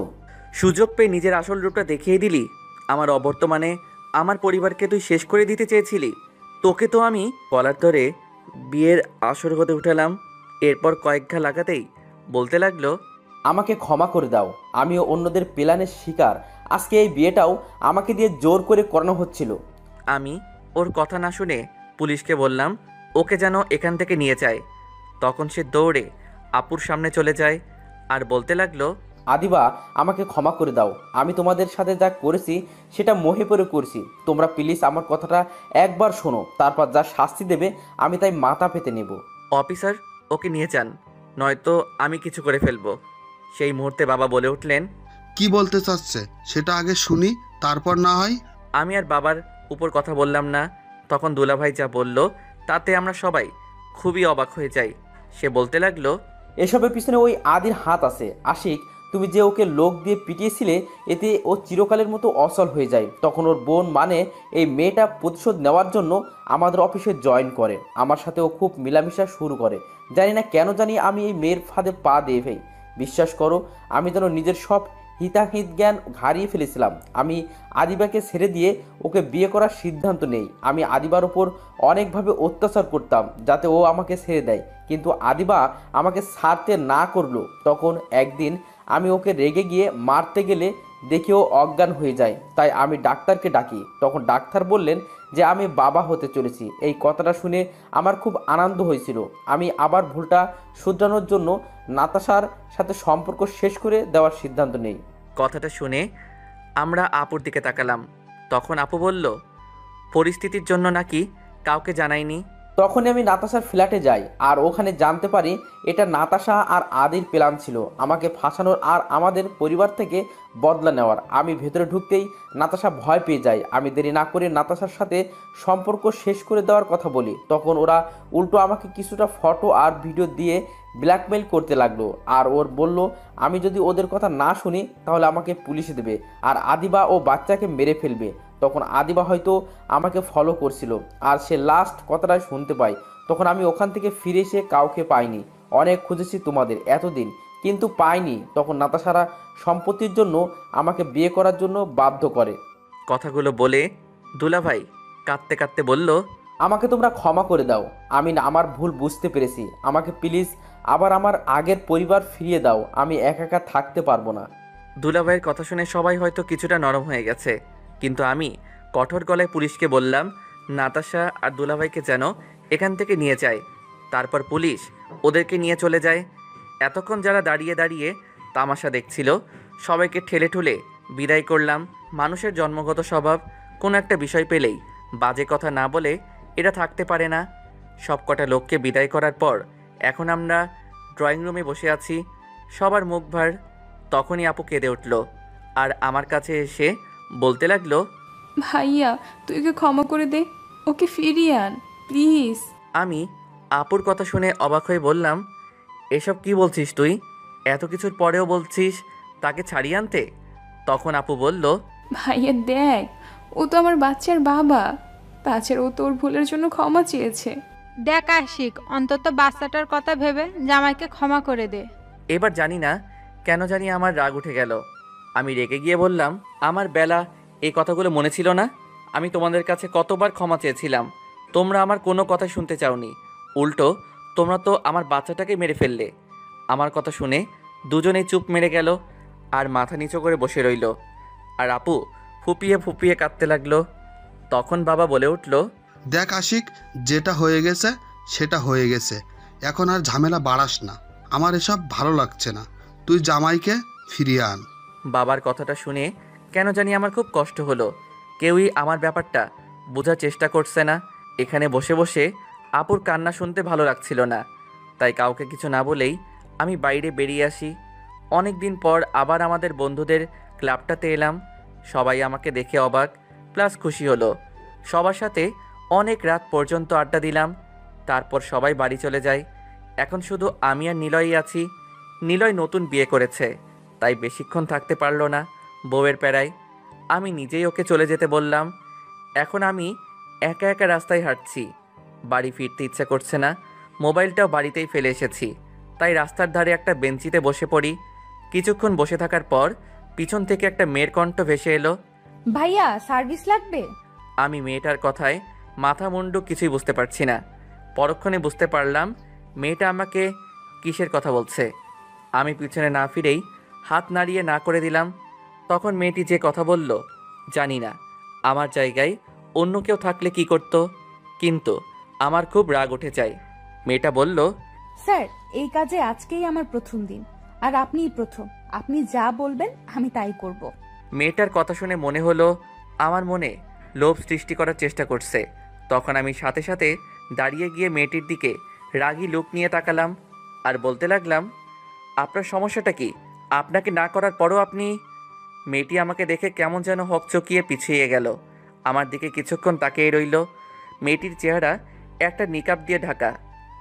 সুযোগ পেয়ে নিজের আসল রূপটা দেখিয়ে দিলি। আমার অবর্তমানে আমার পরিবারকে তুই শেষ করে দিতে চেয়েছিলি। তোকে তো আমি কলার ধরে বিয়ের আসর হতে উঠালাম। এরপর কয়েক ঘা লাগাতেই বলতে লাগলো, আমাকে ক্ষমা করে দাও, আমিও অন্যদের প্ল্যানের শিকার। আজকে এই বিয়েটাও আমাকে দিয়ে জোর করে করানো হচ্ছিল। আমি ওর কথা না শুনে পুলিশকে বললাম ওকে যেন এখান থেকে নিয়ে যায়। তখন সে দৌড়ে আপুর সামনে চলে যায় আর বলতে লাগলো, আদিবা, আমাকে ক্ষমা করে দাও। আমি তোমাদের সাথে যা করেছি সেটা মোহে পড়ে করছি। তোমরা প্লিজ আমার কথাটা একবার শোনো, তারপর যা শাস্তি দেবে আমি তাই মাথা পেতে নেব। অফিসার ওকে নিয়ে যান, নয়তো আমি কিছু করে ফেলবো। সেই মুহূর্তে বাবা বলে উঠলেন, কি বলতে চাচ্ছে সেটা আগে শুনি, তারপর না হয়। আমি আর বাবার উপর কথা বললাম না। তখন দুলাভাই যা বলল তাতে আমরা সবাই খুবই অবাক হয়ে যাই। সে বলতে লাগলো, এসবের পিছনে ওই আদির হাত আছে। আশিক, তুমি যে ওকে লোক দিয়ে পিটিয়েছিলে, এতে ও চিরকালের মতো অচল হয়ে যায়। তখন ওর বোন মানে এই মেয়েটা প্রতিশোধ নেওয়ার জন্য আমাদের অফিসে জয়েন করে। আমার সাথে ও খুব মিলামিশা শুরু করে। জানি না কেন জানি আমি এই মেয়ের ফাঁদে পা দিয়ে ফেলি। বিশ্বাস করো, আমি যেন নিজের সব হিতাহিত জ্ঞান হারিয়ে ফেলেছিলাম। আমি আদিবাকে ছেড়ে দিয়ে ওকে বিয়ে করার সিদ্ধান্ত নেই। আমি আদিবার ওপর অনেকভাবে অত্যাচার করতাম যাতে ও আমাকে ছেড়ে দেয়, কিন্তু আদিবা আমাকে ছাড়তে না করলো। তখন একদিন আমি ওকে রেগে গিয়ে মারতে গেলে দেখে ও অজ্ঞান হয়ে যায়। তাই আমি ডাক্তারকে ডাকি। তখন ডাক্তার বললেন যে আমি বাবা হতে চলেছি। এই কথাটা শুনে আমার খুব আনন্দ হয়েছিল। আমি আবার ভুলটা শুধরানোর জন্য নাতাশার সাথে সম্পর্ক শেষ করে দেওয়ার সিদ্ধান্ত নেই। কথাটা শুনে আমরা আপুর দিকে তাকালাম। তখন আপু বলল, পরিস্থিতির জন্য নাকি কাউকে জানায়নি। তখনই আমি নাতাশার ফ্ল্যাটে যাই আর ওখানে জানতে পারি এটা নাতাশা আর আদির প্ল্যান ছিল আমাকে ফাঁসানোর আর আমাদের পরিবার থেকে বদলা নেওয়ার। আমি ভেতরে ঢুকতেই নাতাশা ভয় পেয়ে যায়। আমি দেরি না করে নাতাশার সাথে সম্পর্ক শেষ করে দেওয়ার কথা বলি। তখন ওরা উল্টো আমাকে কিছুটা ফটো আর ভিডিও দিয়ে ব্ল্যাকমেল করতে লাগলো। আর ওর বলল আমি যদি ওদের কথা না শুনি তাহলে আমাকে পুলিশে দেবে আর আদিবা ও বাচ্চাকে মেরে ফেলবে। তখন আদিবা হয়তো আমাকে ফলো করছিল আর সে লাস্ট কথাটা শুনতে পাই। তখন আমি ওখান থেকে ফিরে এসে কাউকে পাইনি। অনেক খুঁজেছি তোমাদের এতদিন, কিন্তু পাইনি। তখন নাতাশারা সম্পত্তির জন্য আমাকে বিয়ে করার জন্য বাধ্য করে। কথাগুলো বলে দুলাভাই কাঁদতে কাঁদতে বলল, আমাকে তোমরা ক্ষমা করে দাও। আমি না আমার ভুল বুঝতে পেরেছি। আমাকে প্লিজ আবার আমার আগের পরিবার ফিরিয়ে দাও। আমি একা একা থাকতে পারবো না। দুলাভাইয়ের কথা শুনে সবাই হয়তো কিছুটা নরম হয়ে গেছে, কিন্তু আমি কঠোর গলায় পুলিশকে বললাম নাতাশা আর দুলাভাইকে যেন এখান থেকে নিয়ে যায়। তারপর পুলিশ ওদেরকে নিয়ে চলে যায়। এতক্ষণ যারা দাঁড়িয়ে দাঁড়িয়ে তামাশা দেখছিল সবাইকে ঠেলে ঠুলে বিদায় করলাম। মানুষের জন্মগত স্বভাব, কোনো একটা বিষয় পেলেই বাজে কথা না বলে এরা থাকতে পারে না। সব কটা লোককে বিদায় করার পর এখন আমরা ড্রয়িং রুমে বসে আছি, সবার মুখ ভার। তখনই আপু কেঁদে উঠল আর আমার কাছে এসে বলতে লাগলো, ভাইয়া তুই ওকে ক্ষমা করে দে, ওকে ফিরিয়ে আন প্লিজ। আমি আপুর কথা শুনে অবাক হয়ে বললাম, এসব কি বলছিস তুই? এত কিছুর পরেও বলছিস তাকে ছাড়িয়ে আনতে? তখন আপু বলল, ভাইয়া দেখ, ও তো আমার বাচ্চার বাবা, তাছাড়া ও তোর ভুলের জন্য ক্ষমা চেয়েছে। দেখ আশিক, অন্তত বাচ্চাটার কথা ভেবে জামাইকে ক্ষমা করে দে। এবার জানি না কেন জানি আমার রাগ উঠে গেল। আমি রেগে গিয়ে বললাম, আমার বেলা এই কথাগুলো মনে ছিল না? আমি তোমাদের কাছে কতবার ক্ষমা চেয়েছিলাম, তোমরা আমার কোনো কথা শুনতে চাওনি। উল্টো তোমরা তো আমার বাচ্চাটাকে মেরে ফেললে। আমার কথা শুনে দুজনেই চুপ মেরে গেল আর মাথা নিচু করে বসে রইল। আর আপু ফুপিয়ে ফুপিয়ে কাঁদতে লাগলো। তখন বাবা বলে উঠল, দেখ আশিক, যেটা হয়ে গেছে সেটা হয়ে গেছে, এখন আর ঝামেলা বাড়াস না। আমার এসব ভালো লাগছে না, তুই জামাইকে ফিরিয়ে আন। বাবার কথাটা শুনে কেন জানি আমার খুব কষ্ট হলো। কেউই আমার ব্যাপারটা বোঝার চেষ্টা করছে না। এখানে বসে বসে আপুর কান্না শুনতে ভালো লাগছিল না, তাই কাউকে কিছু না বলেই আমি বাইরে বেরিয়ে আসি। অনেক দিন পর আবার আমাদের বন্ধুদের ক্লাবটাতে এলাম। সবাই আমাকে দেখে অবাক প্লাস খুশি হলো। সবার সাথে অনেক রাত পর্যন্ত আড্ডা দিলাম। তারপর সবাই বাড়ি চলে যায়। এখন শুধু আমি আর নিলয়ই আছি। নিলয় নতুন বিয়ে করেছে, তাই বেশিক্ষণ থাকতে পারলো না বউয়ের প্যারায়। আমি নিজেই ওকে চলে যেতে বললাম। এখন আমি একা একা রাস্তায় হাঁটছি, বাড়ি ফিরতে ইচ্ছা করছে না। মোবাইলটাও বাড়িতেই ফেলে এসেছি, তাই রাস্তার ধারে একটা বেঞ্চিতে বসে পড়ি। কিছুক্ষণ বসে থাকার পর পিছন থেকে একটা মেয়ের কণ্ঠ ভেসে এলো, ভাইয়া সার্ভিস লাগবে? আমি মেয়েটার কথায় মাথা মুন্ডু কিছুই বুঝতে পারছি না। পরক্ষণে বুঝতে পারলাম মেয়েটা আমাকে কিসের কথা বলছে। আমি পিছনে না ফিরেই হাত নাড়িয়ে না করে দিলাম। তখন মেয়েটি যে কথা বলল জানি না, আমার জায়গায় অন্য কেউ থাকলে কি করত, কিন্তু আমার খুব রাগ উঠে যায়। মেয়েটা বলল, স্যার এই কাজে আজকেই আমার প্রথম দিন, আর আপনিই প্রথম। আপনি যা বলবেন আমি তাই করব। মেয়েটার কথা শুনে মনে হলো আমার মনে লোভ সৃষ্টি করার চেষ্টা করছে। তখন আমি সাথে সাথে দাঁড়িয়ে গিয়ে মেয়েটির দিকে রাগী লুক নিয়ে তাকালাম আর বলতে লাগলাম, আপনার সমস্যাটা কি? আপনাকে না করার পরও আপনি। মেয়েটি আমাকে দেখে কেমন যেন হকচকিয়ে পিছিয়ে গেল। আমার দিকে কিছুক্ষণ তাকিয়ে রইল। মেয়েটির চেহারা একটা নিকাব দিয়ে ঢাকা,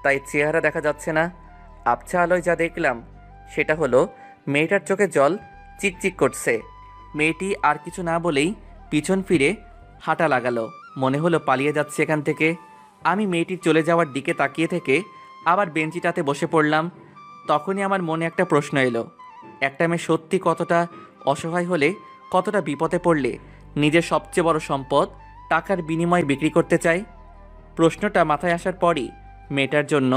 তাই চেহারা দেখা যাচ্ছে না। আবছা আলোয় যা দেখলাম সেটা হলো মেয়েটার চোখে জল চিকচিক করছে। মেয়েটি আর কিছু না বলেই পিছন ফিরে হাঁটা লাগালো। মনে হলো পালিয়ে যাচ্ছে এখান থেকে। আমি মেয়েটির চলে যাওয়ার দিকে তাকিয়ে থেকে আবার বেঞ্চিটাতে বসে পড়লাম। তখনই আমার মনে একটা প্রশ্ন এলো, একটা মেয়ে সত্যি কতটা অসহায় হলে, কতটা বিপদে পড়লে নিজের সবচেয়ে বড় সম্পদ টাকার বিনিময়ে বিক্রি করতে চায়? প্রশ্নটা মাথায় আসার পরই মেয়েটার জন্য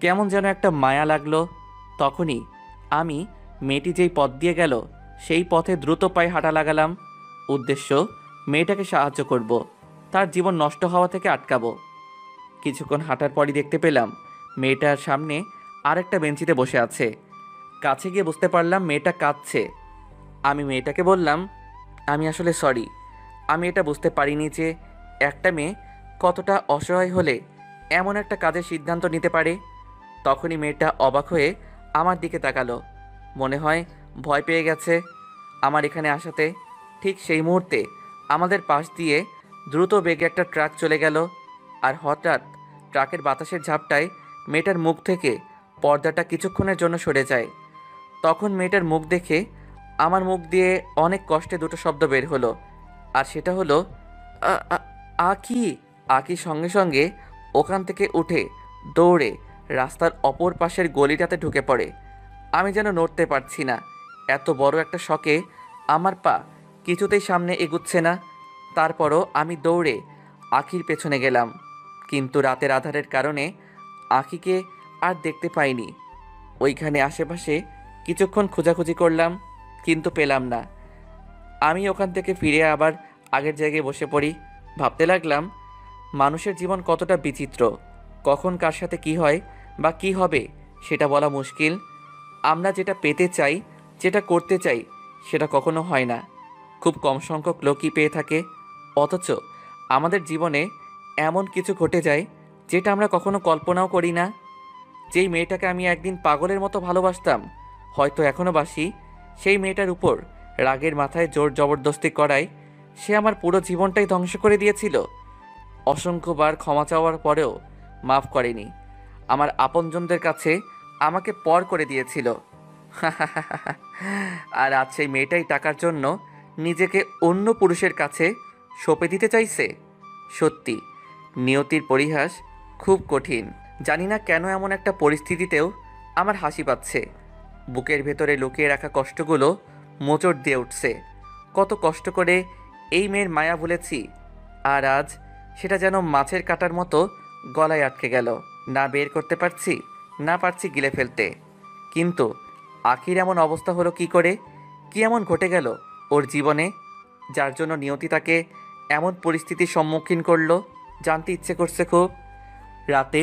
কেমন যেন একটা মায়া লাগলো। তখনই আমি মেয়েটি যেই পথ দিয়ে গেল সেই পথে দ্রুত পায়ে হাঁটা লাগালাম। উদ্দেশ্য মেয়েটাকে সাহায্য করব, তার জীবন নষ্ট হওয়া থেকে আটকাবো। কিছুক্ষণ হাঁটার পরই দেখতে পেলাম মেয়েটার সামনে আরেকটা বেঞ্চিতে বসে আছে। কাছে গিয়ে বুঝতে পারলাম মেয়েটা কাঁদছে। আমি মেয়েটাকে বললাম, আমি আসলে সরি, আমি এটা বুঝতে পারিনি যে একটা মেয়ে কতটা অসহায় হলে এমন একটা কাজের সিদ্ধান্ত নিতে পারে। তখনই মেয়েটা অবাক হয়ে আমার দিকে তাকালো, মনে হয় ভয় পেয়ে গেছে আমার এখানে আসাতে। ঠিক সেই মুহূর্তে আমাদের পাশ দিয়ে দ্রুত বেগে একটা ট্রাক চলে গেল, আর হঠাৎ ট্রাকের বাতাসের ঝাপটায় মেয়েটার মুখ থেকে পর্দাটা কিছুক্ষণের জন্য সরে যায়। তখন মেয়েটার মুখ দেখে আমার মুখ দিয়ে অনেক কষ্টে দুটো শব্দ বের হলো, আর সেটা হলো আকি। আকি সঙ্গে সঙ্গে ওখান থেকে উঠে দৌড়ে রাস্তার অপর পাশের গলিটাতে ঢুকে পড়ে। আমি যেন নড়তে পারছি না, এত বড় একটা শকে আমার পা কিছুতেই সামনে এগুচ্ছে না। তারপরও আমি দৌড়ে আখির পেছনে গেলাম, কিন্তু রাতের আধারের কারণে আখিকে আর দেখতে পাইনি। ওইখানে আশেপাশে কিছুক্ষণ খোঁজাখুঁজি করলাম, কিন্তু পেলাম না। আমি ওখান থেকে ফিরে আবার আগের জায়গায় বসে পড়ি। ভাবতে লাগলাম মানুষের জীবন কতটা বিচিত্র, কখন কার সাথে কি হয় বা কি হবে সেটা বলা মুশকিল। আমরা যেটা পেতে চাই, যেটা করতে চাই, সেটা কখনো হয় না। খুব কম সংখ্যক লোকই পেয়ে থাকে, অথচ আমাদের জীবনে এমন কিছু ঘটে যায় যেটা আমরা কখনো কল্পনাও করি না। যেই মেয়েটাকে আমি একদিন পাগলের মতো ভালোবাসতাম, হয়তো এখনও বাসি, সেই মেয়েটার উপর রাগের মাথায় জোর জবরদস্তি করায় সে আমার পুরো জীবনটাই ধ্বংস করে দিয়েছিল। অসংখ্যবার ক্ষমা চাওয়ার পরেও মাফ করেনি। আমার আপনজনদের কাছে আমাকে পর করে দিয়েছিল। আর আজ সেই মেয়েটাই টাকার জন্য নিজেকে অন্য পুরুষের কাছে সঁপে দিতে চাইছে। সত্যি নিয়তির পরিহাস খুব কঠিন। জানি না কেন এমন একটা পরিস্থিতিতেও আমার হাসি পাচ্ছে। বুকের ভেতরে লুকিয়ে রাখা কষ্টগুলো মোচড় দিয়ে উঠছে। কত কষ্ট করে এই মেয়ের মায়া ভুলেছি, আর আজ সেটা যেন মাছের কাঁটার মতো গলায় আটকে গেল। না বের করতে পারছি, না পারছি গিলে ফেলতে। কিন্তু আখির এমন অবস্থা হলো কি করে? কি এমন ঘটে গেল ওর জীবনে যার জন্য নিয়তি তাকে এমন পরিস্থিতির সম্মুখীন করলো? জানতে ইচ্ছে করছে খুব। রাতে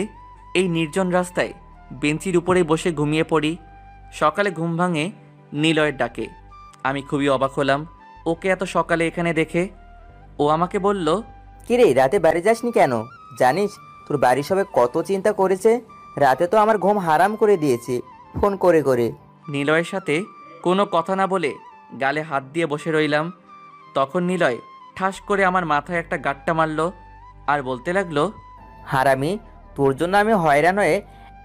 এই নির্জন রাস্তায় বেঞ্চির উপরেই বসে ঘুমিয়ে পড়ি। সকালে ঘুম ভাঙে নিলয়ের ডাকে। আমি খুবই অবাক হলাম ওকে এত সকালে এখানে দেখে। ও আমাকে বলল, কিরে রাতে বাড়ি যাসনি কেন? জানিস তোর বাড়ির সবাই কত চিন্তা করেছে। রাতে তো আমার ঘুম হারাম করে দিয়েছে ফোন করে করে। নিলয়ের সাথে কোনো কথা না বলে গালে হাত দিয়ে বসে রইলাম। তখন নিলয় ঠাস করে আমার মাথায় একটা গাঁট্টা মারল আর বলতে লাগলো, হারামি, তোর জন্য আমি হয়রান হয়ে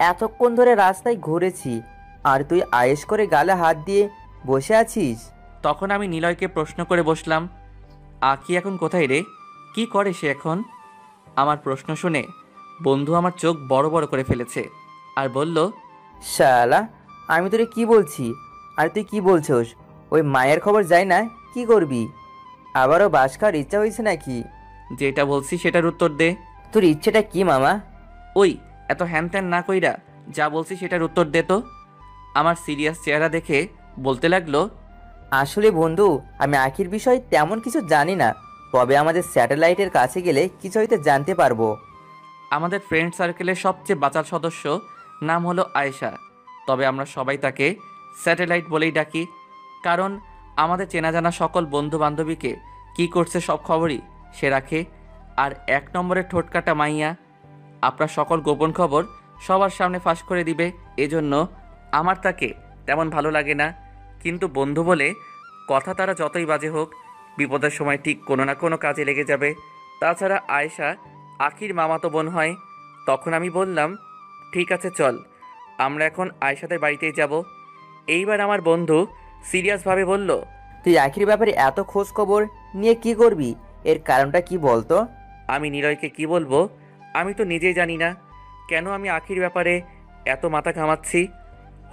এতক্ষণ ধরে রাস্তায় ঘুরেছি, আর তুই আয়েশ করে গালে হাত দিয়ে বসে আছিস। তখন আমি নিলয়কে প্রশ্ন করে বসলাম, আকি এখন কোথায় রে? কি করে সে এখন? আমার প্রশ্ন শুনে বন্ধু আমার চোখ বড় বড় করে ফেলেছে আর বলল, শালা, আমি তোরে কি বলছি আর তুই কি বলছস? ওই মায়ের খবর যায় না, কি করবি? আবারও বাস খাওয়ার ইচ্ছা হয়েছে নাকি? যেটা বলছি সেটার উত্তর দে। তোর ইচ্ছেটা কি মামা? ওই এত হ্যান ত্যান না কইরা যা বলছি সেটার উত্তর দে তো। আমার সিরিয়াস চেহারা দেখে বলতে লাগলো, আসলে বন্ধু, আমি আখির বিষয় তেমন কিছু জানি না, তবে আমাদের স্যাটেলাইটের কাছে গেলে কিছু হয়তো জানতে পারবো। আমাদের ফ্রেন্ড সার্কেলের সবচেয়ে বাচাল সদস্য নাম হলো আয়েশা, তবে আমরা সবাই তাকে স্যাটেলাইট বলেই ডাকি, কারণ আমাদের চেনা জানা সকল বন্ধু বান্ধবীকে কী করছে সব খবরই সে রাখে। আর 1 নম্বরের ঠোঁটকাটা মাইয়া, আপনার সকল গোপন খবর সবার সামনে ফাঁস করে দিবে। এজন্য আমার তাকে তেমন ভালো লাগে না, কিন্তু বন্ধু বলে কথা তারা যতই বাজে হোক, বিপদের সময় ঠিক কোনো না কোনো কাজে লেগে যাবে। তাছাড়া আয়েশা আখির মামাতো বোন হয়। তখন আমি বললাম, ঠিক আছে চল, আমরা এখন আয়েশাদের বাড়িতেই যাব। এইবার আমার বন্ধু সিরিয়াসভাবে বলল, তুই আখির ব্যাপারে এত খোঁজ খবর নিয়ে কি করবি? এর কারণটা কি বলতো? আমি নিলয়কে কি বলবো, আমি তো নিজেই জানি না কেন আমি আখির ব্যাপারে এত মাথা ঘামাচ্ছি।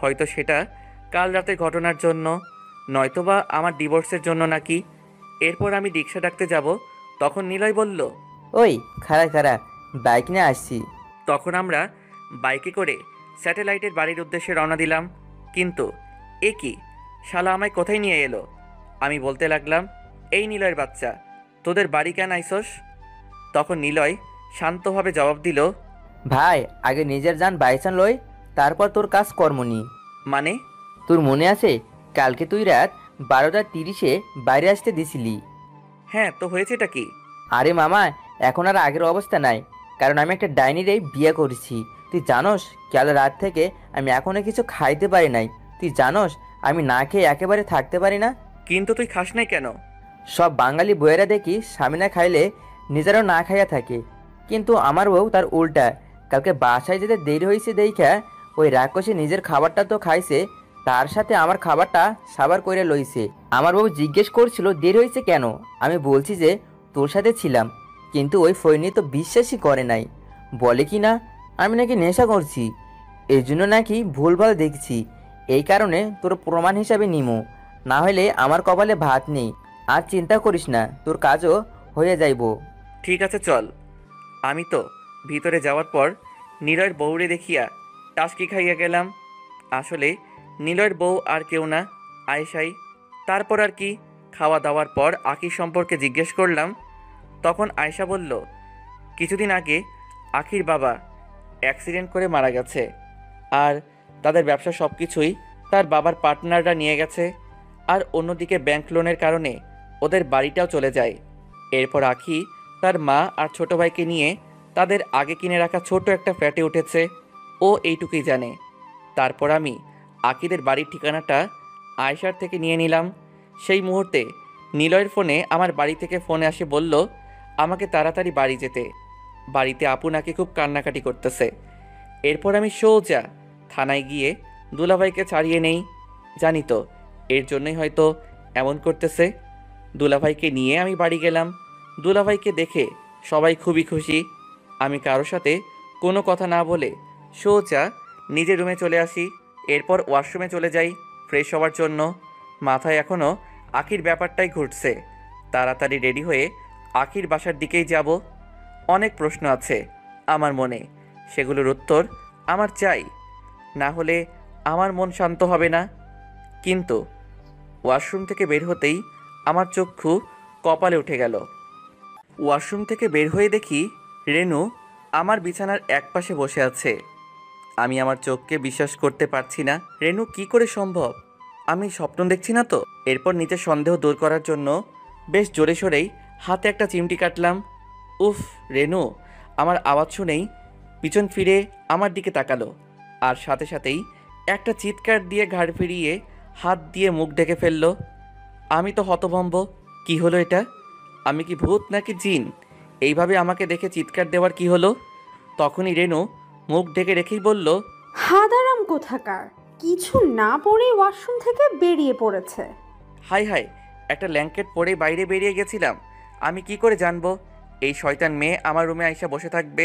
হয়তো সেটা কাল রাতের ঘটনার জন্য, নয়তোবা আমার ডিভোর্সের জন্য নাকি। এরপর আমি রিক্সা ডাকতে যাব, তখন নিলয় বলল, ওই খাড়া খাড়া, বাইক নিয়ে আসছি। তখন আমরা বাইকে করে স্যাটেলাইটের বাড়ির উদ্দেশ্যে রওনা দিলাম। কিন্তু এ কি, শালা আমায় কোথায় নিয়ে এলো? আমি বলতে লাগলাম, এই নিলয়ের বাচ্চা, তোদের বাড়ি কেন আইসস? তখন নিলয় শান্তভাবে জবাব দিল, ভাই, আগে নিজের যান বাইচান লই, তারপর তোর কাজ কর্ম নি। মানে? তোর মনে আছে কালকে তুই রাত 12:30-এ বাইরে আসতে দিছিলি? হ্যাঁ, তো হয়েছেটা কি? আরে মামা, এখন আর আগের অবস্থা নাই, কারণ আমি একটা ডাইনিরে বিয়ে করেছি। তুই জানোস কাল রাত থেকে আমি এখনো কিছু খাইতে পারি নাই। তুই জানোস আমি না খেয়ে একেবারে থাকতে পারি না। কিন্তু তুই খাস নাই কেন? সব বাঙালি বইয়েরা দেখি স্বামী না খাইলে নিজেরাও না খাইয়া থাকে, কিন্তু আমার বউ তার উল্টা। কালকে বাসায় যেতে দেরি হয়েছে দেখা ওই রাক্ষসী নিজের খাবারটা তো খাইছে, তার সাথে আমার খাবারটা সাবার করে লইছে। আমার বউ জিজ্ঞেস করছিল দেরি হয়েছে কেন, আমি বলছি যে তোর সাথে ছিলাম, কিন্তু ওই ফৈনি তো বিশ্বাসই করে নাই, বলে কি না আমি নাকি নেশা করছি, এই জন্য নাকি ভুলভাল দেখছি। এই কারণে তোর প্রমাণ হিসাবে নিমু, না হলে আমার কপালে ভাত নেই। আর চিন্তা করিস না, তোর কাজও হয়ে যাইব। ঠিক আছে চল। আমি তো ভিতরে যাওয়ার পর নিলয়ের বউরে দেখিয়া টাসকি খাইয়া গেলাম। আসলে নিলয়ের বউ আর কেউ না, আয়েশাই। তারপর আর কি, খাওয়া দাওয়ার পর আখির সম্পর্কে জিজ্ঞেস করলাম। তখন আয়েশা বলল, কিছুদিন আগে আখির বাবা অ্যাক্সিডেন্ট করে মারা গেছে, আর তাদের ব্যবসা সব কিছুই তার বাবার পার্টনাররা নিয়ে গেছে। আর অন্যদিকে ব্যাংক লোনের কারণে ওদের বাড়িটাও চলে যায়। এরপর আখি তার মা আর ছোট ভাইকে নিয়ে তাদের আগে কিনে রাখা ছোট একটা ফ্ল্যাটে উঠেছে। ও এইটুকুই জানে। তারপর আমি আকিদের বাড়ির ঠিকানাটা আয়েশার থেকে নিয়ে নিলাম। সেই মুহূর্তে নিলয়ের ফোনে আমার বাড়ি থেকে ফোনে আসে, বলল আমাকে তাড়াতাড়ি বাড়ি যেতে, বাড়িতে আপু নাকি খুব কান্নাকাটি করতেছে। এরপর আমি সোজা থানায় গিয়ে দুলাভাইকে ছাড়িয়ে নেই। জানি তো এর জন্যই হয়তো এমন করতেছে। দুলাভাইকে নিয়ে আমি বাড়ি গেলাম। দুলাভাইকে দেখে সবাই খুবই খুশি। আমি কারোর সাথে কোনো কথা না বলে সোজা নিজের রুমে চলে আসি। এরপর ওয়াশরুমে চলে যাই ফ্রেশ হওয়ার জন্য। মাথায় এখনও আখির ব্যাপারটাই ঘুরছে। তাড়াতাড়ি রেডি হয়ে আখির বাসার দিকেই যাব। অনেক প্রশ্ন আছে আমার মনে, সেগুলোর উত্তর আমার চাই, না হলে আমার মন শান্ত হবে না। কিন্তু ওয়াশরুম থেকে বের হতেই আমার চক্ষু কপালে উঠে গেল। ওয়াশরুম থেকে বের হয়ে দেখি রেনু আমার বিছানার একপাশে বসে আছে। আমি আমার চোখকে বিশ্বাস করতে পারছি না। রেনু কি করে সম্ভব? আমি স্বপ্ন দেখছি না তো? এরপর নিজের সন্দেহ দূর করার জন্য বেশ জোরে সোরেই হাতে একটা চিমটি কাটলাম। উফ! রেনু আমার আওয়াজ শুনেই পিছন ফিরে আমার দিকে তাকালো, আর সাথে সাথেই একটা চিৎকার দিয়ে ঘাড় ফিরিয়ে হাত দিয়ে মুখ ঢেকে ফেলল। আমি তো হতভম্ব। কি হলো এটা? আমি কি ভূত নাকি জিন? এইভাবে আমাকে দেখে চিৎকার দেওয়ার কি হলো? তখনই রেনু মুখ ঢেকে রেখেই বলল, হাদারাম কোথাকার, কিছু না পড়ে ওয়াশরুম থেকে বেরিয়ে পড়েছে। হাই হাই, একটা ল্যাঙ্কেট পরে বাইরে বেরিয়ে গেছিলাম। আমি কি করে জানবো এই শয়তান মেয়ে আমার রুমে আইসা বসে থাকবে?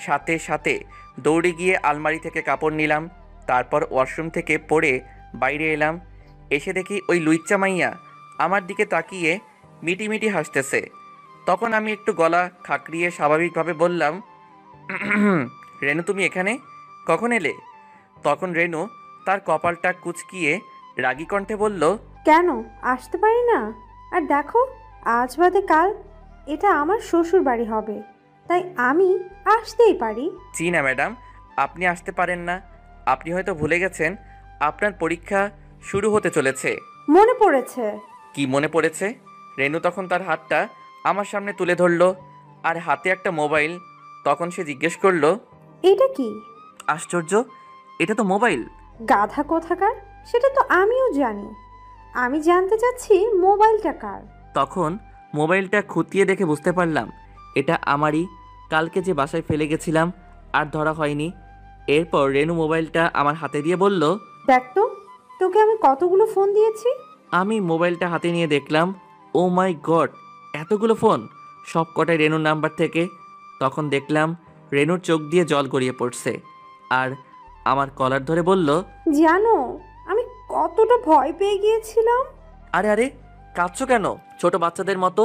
সাথে সাথে দৌড়ে গিয়ে আলমারি থেকে কাপড় নিলাম। তারপর ওয়াশরুম থেকে পরে বাইরে এলাম। এসে দেখি ওই লুইচ্চা মাইয়া আমার দিকে তাকিয়ে মিটিমিটি হাসতেছে। তখন আমি একটু গলা খাকড়িয়ে স্বাভাবিকভাবে বললাম, রেনু তুমি এখানে কখন এলে? তখন রেনু তার কপালটা কুঁচকিয়ে রাগী কণ্ঠে বলল, কেন আসতে পারি না? আর দেখো, আজ বাদে কাল এটা আমার শ্বশুর বাড়ি হবে, তাই আমি আসতেই পারি। জি না ম্যাডাম, আপনি আসতে পারেন না। আপনি হয়তো ভুলে গেছেন আপনার পরীক্ষা শুরু হতে চলেছে। মনে পড়েছে। কি মনে পড়েছে? রেনু তখন তার হাতটা আমার সামনে তুলে ধরলো, আর হাতে একটা মোবাইল। তখন সে জিজ্ঞেস করলো, এটা কি? আশ্চর্য, এটা তো মোবাইল। গাধা কোথাকার, সেটা তো আমিও জানি। আমি জানতে চাচ্ছি মোবাইলটা কার। তখন মোবাইলটা খুঁটিয়ে দেখে বুঝতে পারলাম এটা আমারই। কালকে যে বাসায় ফেলে গেছিলাম আর ধরা হয়নি। এরপর রেনু মোবাইলটা আমার হাতে দিয়ে বলল, দেখ তো, তোকে আমি কতগুলো ফোন দিয়েছি। আমি মোবাইলটা হাতে নিয়ে দেখলাম, ও মাই গড, এতগুলো ফোন, সব কটাই রেনুর নাম্বার থেকে। তখন দেখলাম রেনুর চোখ দিয়ে জল গড়িয়ে পড়ছে আর আমার কলার ধরে বলল, জানো আমি কতটা ভয় পেয়ে গিয়েছিলাম। আরে আরে, কাঁদছো কেন ছোট বাচ্চাদের মতো?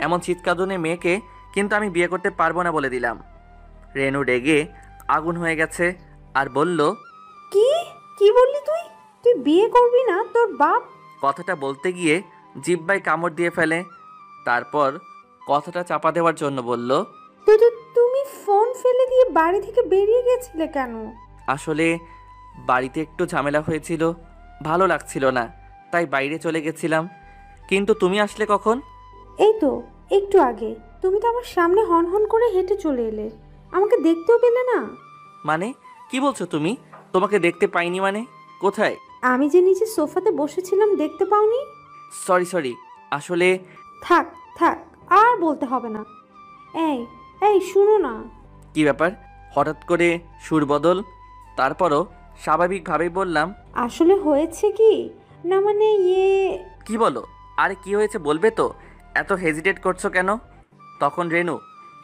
এমন চিৎকাদনে মেয়েকে কিন্তু আমি বিয়ে করতে পারবো না বলে দিলাম। রেনু রেগে আগুন হয়ে গেছে আর বলল, কি কি বললি তুই? তুই বিয়ে করবি না? তোর বাপ। কথাটা বলতে গিয়ে জিহ্বায় কামড় দিয়ে ফেলে। তারপর কথাটা চাপা দেওয়ার জন্য বলল, তুমি ফোন ফেলে দিয়ে বাড়ি থেকে বেরিয়ে গেছিলে কেন? আসলে বাড়িতে একটু ঝামেলা হয়েছিল, ভালো লাগছিল না, তাই বাইরে চলে গেছিলাম। কিন্তু তুমি আসলে কখন? এই তো একটু আগে। তুমি তো আমার সামনে হন হন করে হেঁটে চলে এলে, আমাকে দেখতেও পেলে না। মানে কি বলছো তুমি? তোমাকে দেখতে পাইনি মানে? কোথায়? আমি যে নিচে সোফাতে বসেছিলাম, দেখতে পাওনি? সরি সরি, আসলে থাক থাক, আর বলতে হবে না। এই এই শুনো না। কি ব্যাপার, হঠাৎ করে সুর বদল? তারপরও স্বাভাবিকভাবেই বললাম, আসলে হয়েছে কি না, মানে কি বলো? আরে কি হয়েছে বলবে তো, এত হেজিটেট করছো কেন? তখন রেনু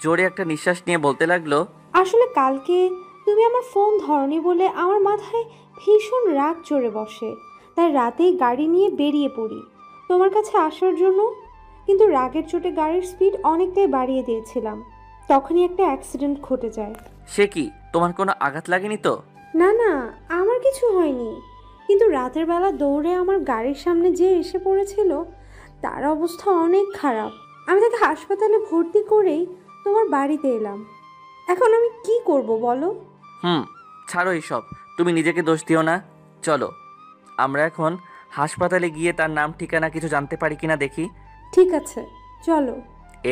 জোরে একটা নিঃশ্বাস নিয়ে বলতে লাগলো, আসলে কালকে তুমি আমার ফোন ধরনি বলে আমার মাথায় ভীষণ রাগ চড়ে বসে, তাই রাতেই গাড়ি নিয়ে বেরিয়ে পড়ি তোমার কাছে আসার জন্য। কিন্তু রাগের চোটে গাড়ির স্পিড অনেকটাই বাড়িয়ে দিয়েছিলাম, তখনই একটা অ্যাক্সিডেন্ট ঘটে যায়। সে কি, তোমার কোনো আঘাত লাগেনি তো? না না, আমার কিছু হয়নি, কিন্তু রাতের বেলা দৌড়ে আমার গাড়ির সামনে যে এসে পড়েছিল তার অবস্থা অনেক খারাপ। আমি তাকে হাসপাতালে ভর্তি করেই তোমার বাড়িতে এলাম। এখন আমি কি করব বলো? ছাড়ো এইসব, তুমি নিজেকে দোষ দিও না। চলো আমরা এখন হাসপাতালে গিয়ে তার নাম ঠিকানা কিছু জানতে পারি কিনা দেখি। ঠিক আছে, চলো।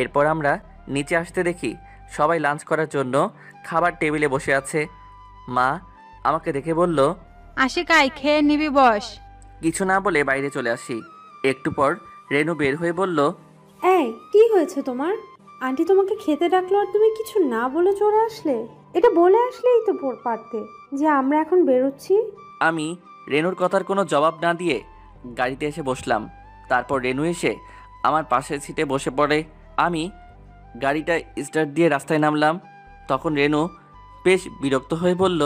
এরপর আমরা নিচে আসতে দেখি সবাই লাঞ্চ করার জন্য খাবার টেবিলে বসে আছে। মা আমাকে দেখে বলল, আশিকাই খেয়ে নিবি, বস। কিছু না বলে বাইরে চলে আসি। একটু পর রেনু বের হয়ে বলল, এই কি হয়েছে তোমার? আন্টি তোমাকে খেতে ডাকলো আর তুমি কিছু না বলে চলে আসলে? এটা বলে আসলেই তো পারতে যে আমরা এখন বেরোচ্ছি। আমি রেনুর কথার কোনো জবাব না দিয়ে গাড়িতে এসে বসলাম। তারপর রেনু এসে আমার পাশের সিটে বসে পড়ে। আমি গাড়িটা স্টার্ট দিয়ে রাস্তায় নামলাম। তখন রেনু বেশ বিরক্ত হয়ে বলল,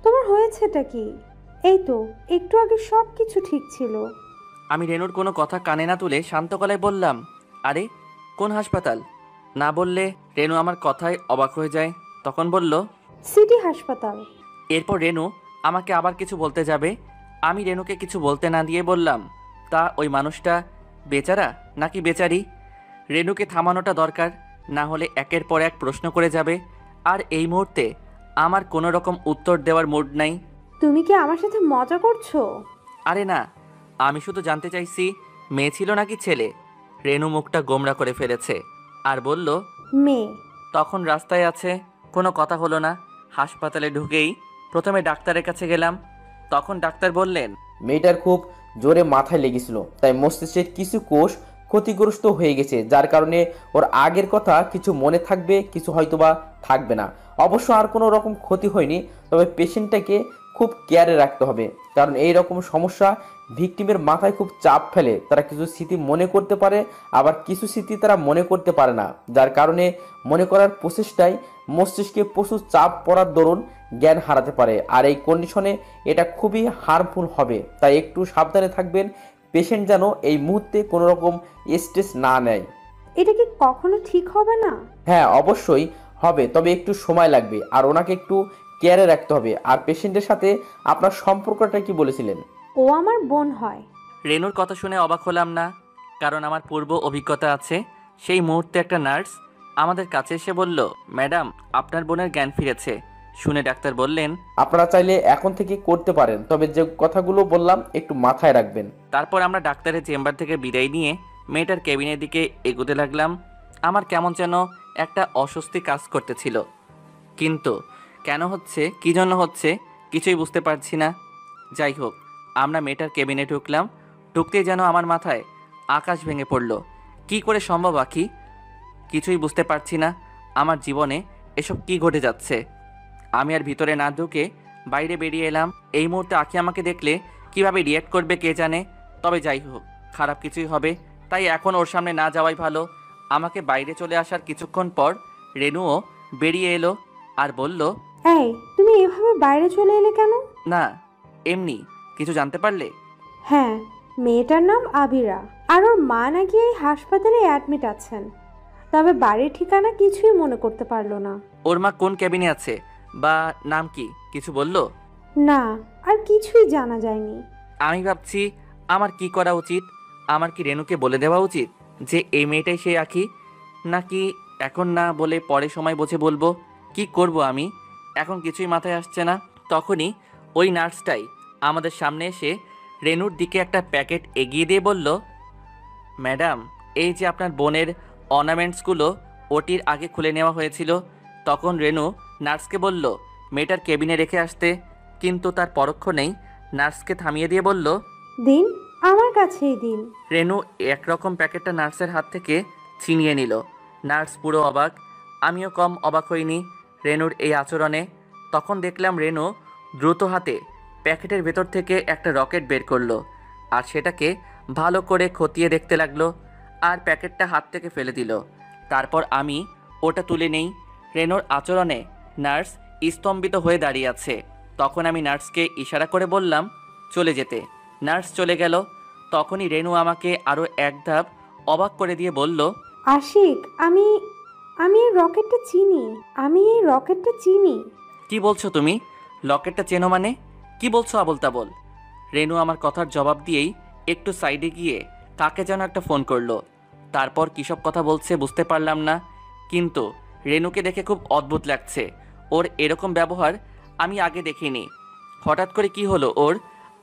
তোমার হয়েছেটা কি? এই তো একটু আগে সব কিছু ঠিক ছিল। আমি রেনুর কোনো কথা কানে না তুলে শান্ত গলায় বললাম, আরে কোন হাসপাতাল? না বললে রেনু আমার কথায় অবাক হয়ে যায়। তখন বলল, সিটি হাসপাতাল। এরপর রেনু আমাকে আবার কিছু বলতে যাবে। আমি রেনুকে কিছু বলতে না দিয়ে বললাম, তা ওই মানুষটা বেচারা নাকি বেচারি? রেনুকে থামানোটা দরকার, না হলে একের পর এক প্রশ্ন করে যাবে। আর এই মুহূর্তে আমার কোনো রকম উত্তর দেওয়ার মুড নাই। তুমি কি আমার সাথে মজা করছো? আরে না, আমি শুধু জানতে চাইছি মেয়ে ছিল নাকি ছেলে। রেনু মুখটা গোমরা করে ফেলেছে আর বলল, মেয়ে। তখন রাস্তায় আছে, কোনো কথা হলো না। হাসপাতালে ঢুকেই প্রথমে ডাক্তারের কাছে গেলাম। তখন ডাক্তার বললেন, মেয়েটার খুব জোরে মাথায় লেগেছিল, তাই মস্তিষ্কের কিছু কোষ ক্ষতিগ্রস্ত হয়ে গেছে, যার কারণে ওর আগের কথা কিছু মনে থাকবে, কিছু হয়তোবা থাকবে না। অবশ্য আর কোনো রকম ক্ষতি হয়নি, তবে পেশেন্টটাকে খুব কেয়ারে রাখতে হবে, কারণ এই রকম সমস্যা ভিকটিমের মাথায় খুব চাপ ফেলে। তারা কিছু স্মৃতি মনে করতে পারে, আবার কিছু স্মৃতি তারা মনে করতে পারে না, যার কারণে মনে করার প্রচেষ্টায় মস্তিষ্কে প্রচুর চাপ পড়ার দরুন জ্ঞান হারাতে পারে। আর এই কন্ডিশনে এটা খুবই হার্মফুল হবে, তাই একটু সাবধানে থাকবেন। পেশেন্ট যেন এই মুহূর্তে কোনো রকম স্ট্রেস না নেয়। এটা কি কখনো ঠিক হবে না? হ্যাঁ অবশ্যই হবে, তবে একটু সময় লাগবে আর ওনাকে একটু কেয়ারে রাখতে হবে। আর পেশেন্টের সাথে আপনার সম্পর্কটা কি বলেছিলেন? ও আমার বোন হয়। রেনুর কথা শুনে অবাক হলাম না, কারণ আমার পূর্ব অভিজ্ঞতা আছে। সেই মুহূর্তে একটা নার্স আমাদের কাছে এসে বলল, ম্যাডাম আপনার বোনের জ্ঞান ফিরেছে। শুনে ডাক্তার বললেন, আপনারা চাইলে এখন থেকে করতে পারেন, তবে যে কথাগুলো বললাম একটু মাথায় রাখবেন। তারপর আমরা ডাক্তারের চেম্বার থেকে বিদায় নিয়ে মেয়েটার কেবিনের দিকে এগোতে লাগলাম। আমার কেমন যেন একটা অস্বস্তি কাজ করতেছিল, কিন্তু কেন হচ্ছে, কী জন্য হচ্ছে কিছুই বুঝতে পারছি না। যাই হোক, আমরা মেয়েটার কেবিনে ঢুকলাম। ঢুকতেই যেন আমার মাথায় আকাশ ভেঙে পড়ল। কি করে সম্ভব আখি? কিছুই বুঝতে পারছি না আমার জীবনে এসব কি ঘটে যাচ্ছে। আমি আর ভিতরে না ঢুকে বাইরে বেরিয়ে এলাম। এই মুহূর্তে আখি আমাকে দেখলে কিভাবে রিয়্যাক্ট করবে কে জানে। তবে যাই হোক, খারাপ কিছুই হবে, তাই এখন ওর সামনে না যাওয়াই ভালো। আমাকে বাইরে চলে আসার কিছুক্ষণ পর রেনুও বেরিয়ে এলো আর বলল, এই তুমি এভাবে বাইরে চলে এলে কেন? না এমনি, কিছু জানতে পারলে? হ্যাঁ, মেয়েটার নাম আবিরা, আর ওর মা নাকি এই হাসপাতালে অ্যাডমিট আছেন। তবে বাড়ির ঠিকানা কিছুই মনে করতে পারলো না। ওর মা কোন ক্যাবিনে আছে বা নাম কি কিছু বললো? না, আর কিছুই জানা যায়নি। আমি ভাবছি আমার কি করা উচিত। আমার কি রেনুকে বলে দেওয়া উচিত যে এই মেয়েটাই সেই আখি, নাকি এখন না বলে পরে সময় বুঝে বলবো? কি করব আমি এখন কিছুই মাথায় আসছে না। তখনই ওই নার্সটাই আমাদের সামনে এসে রেনুর দিকে একটা প্যাকেট এগিয়ে দিয়ে বলল, ম্যাডাম এই যে আপনার বোনের অর্নামেন্টসগুলো ওটির আগে খুলে নেওয়া হয়েছিল। তখন রেনু নার্সকে বলল মেয়েটার কেবিনে রেখে আসতে, কিন্তু তার পরক্ষণেই নার্সকে থামিয়ে দিয়ে বলল, দিন, আমার কাছেই দিন। রেনু একরকম প্যাকেটটা নার্সের হাত থেকে ছিনিয়ে নিল। নার্স পুরো অবাক, আমিও কম অবাক হইনি রেনুর এই আচরণে। তখন দেখলাম রেনু দ্রুত হাতে প্যাকেটের ভেতর থেকে একটা রকেট বের করলো আর সেটাকে ভালো করে খতিয়ে দেখতে লাগলো আর প্যাকেটটা হাত থেকে ফেলে দিল। তারপর আমি ওটা তুলে নেই। রেনুর আচরণে নার্স স্তম্ভিত হয়ে দাঁড়িয়ে আছে। তখন আমি নার্সকে ইশারা করে বললাম চলে যেতে। নার্স চলে গেল। তখনই রেনু আমাকে আরও এক ধাপ অবাক করে দিয়ে বলল, আশিক, আমি এই রকেটটা চিনি। কি বলছো তুমি? লকেটটা চেনো মানে? কি বলছো আবোল তাবোল? রেনু আমার কথার জবাব দিয়েই একটু সাইডে গিয়ে কাকে যেন একটা ফোন করলো। তারপর কিসব কথা বলছে বুঝতে পারলাম না, কিন্তু রেনুকে দেখে খুব অদ্ভুত লাগছে। ওর এরকম ব্যবহার আমি আগে দেখিনি। হঠাৎ করে কি হলো ওর?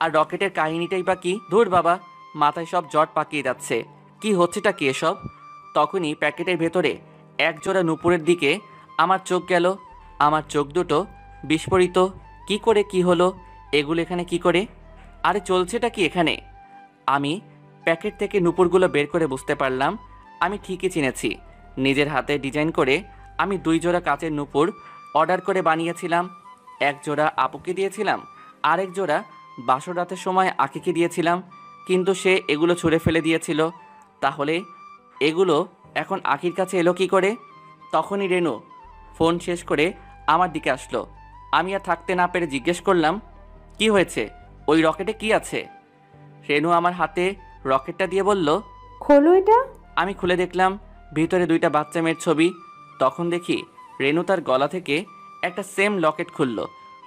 আর রকেটের কাহিনীটাই বা কি? ধুর বাবা, মাথায় সব জট পাকিয়ে যাচ্ছে। কি হচ্ছেটা কি এসব? তখনই প্যাকেটের ভেতরে এক জোড়া নুপুরের দিকে আমার চোখ গেল। আমার চোখ দুটো বিস্ফোরিত। কি করে কি হলো? এগুলো এখানে কি করে? আরে চলছেটা কি এখানে? আমি প্যাকেট থেকে নুপুরগুলো বের করে বুঝতে পারলাম আমি ঠিকই চিনেছি। নিজের হাতে ডিজাইন করে আমি 2 জোড়া কাচের নুপুর অর্ডার করে বানিয়েছিলাম। এক জোড়া আপুকে দিয়েছিলাম, আরেক জোড়া বাসর রাতের সময় আকিকে দিয়েছিলাম, কিন্তু সে এগুলো ছুঁড়ে ফেলে দিয়েছিল। তাহলে এগুলো এখন আকির কাছে এলো কি করে? তখনই রেনু ফোন শেষ করে আমার দিকে আসলো। আমি আর থাকতে না পেরে জিজ্ঞেস করলাম, কি হয়েছে? ওই রকেটে কি আছে? রেনু আমার হাতে রকেটটা দিয়ে বলল, খোলো এটা। আমি খুলে দেখলাম ভিতরে 2টা বাচ্চা মেয়ের ছবি। তখন দেখি রেনু তার গলা থেকে একটা সেম লকেট খুলল।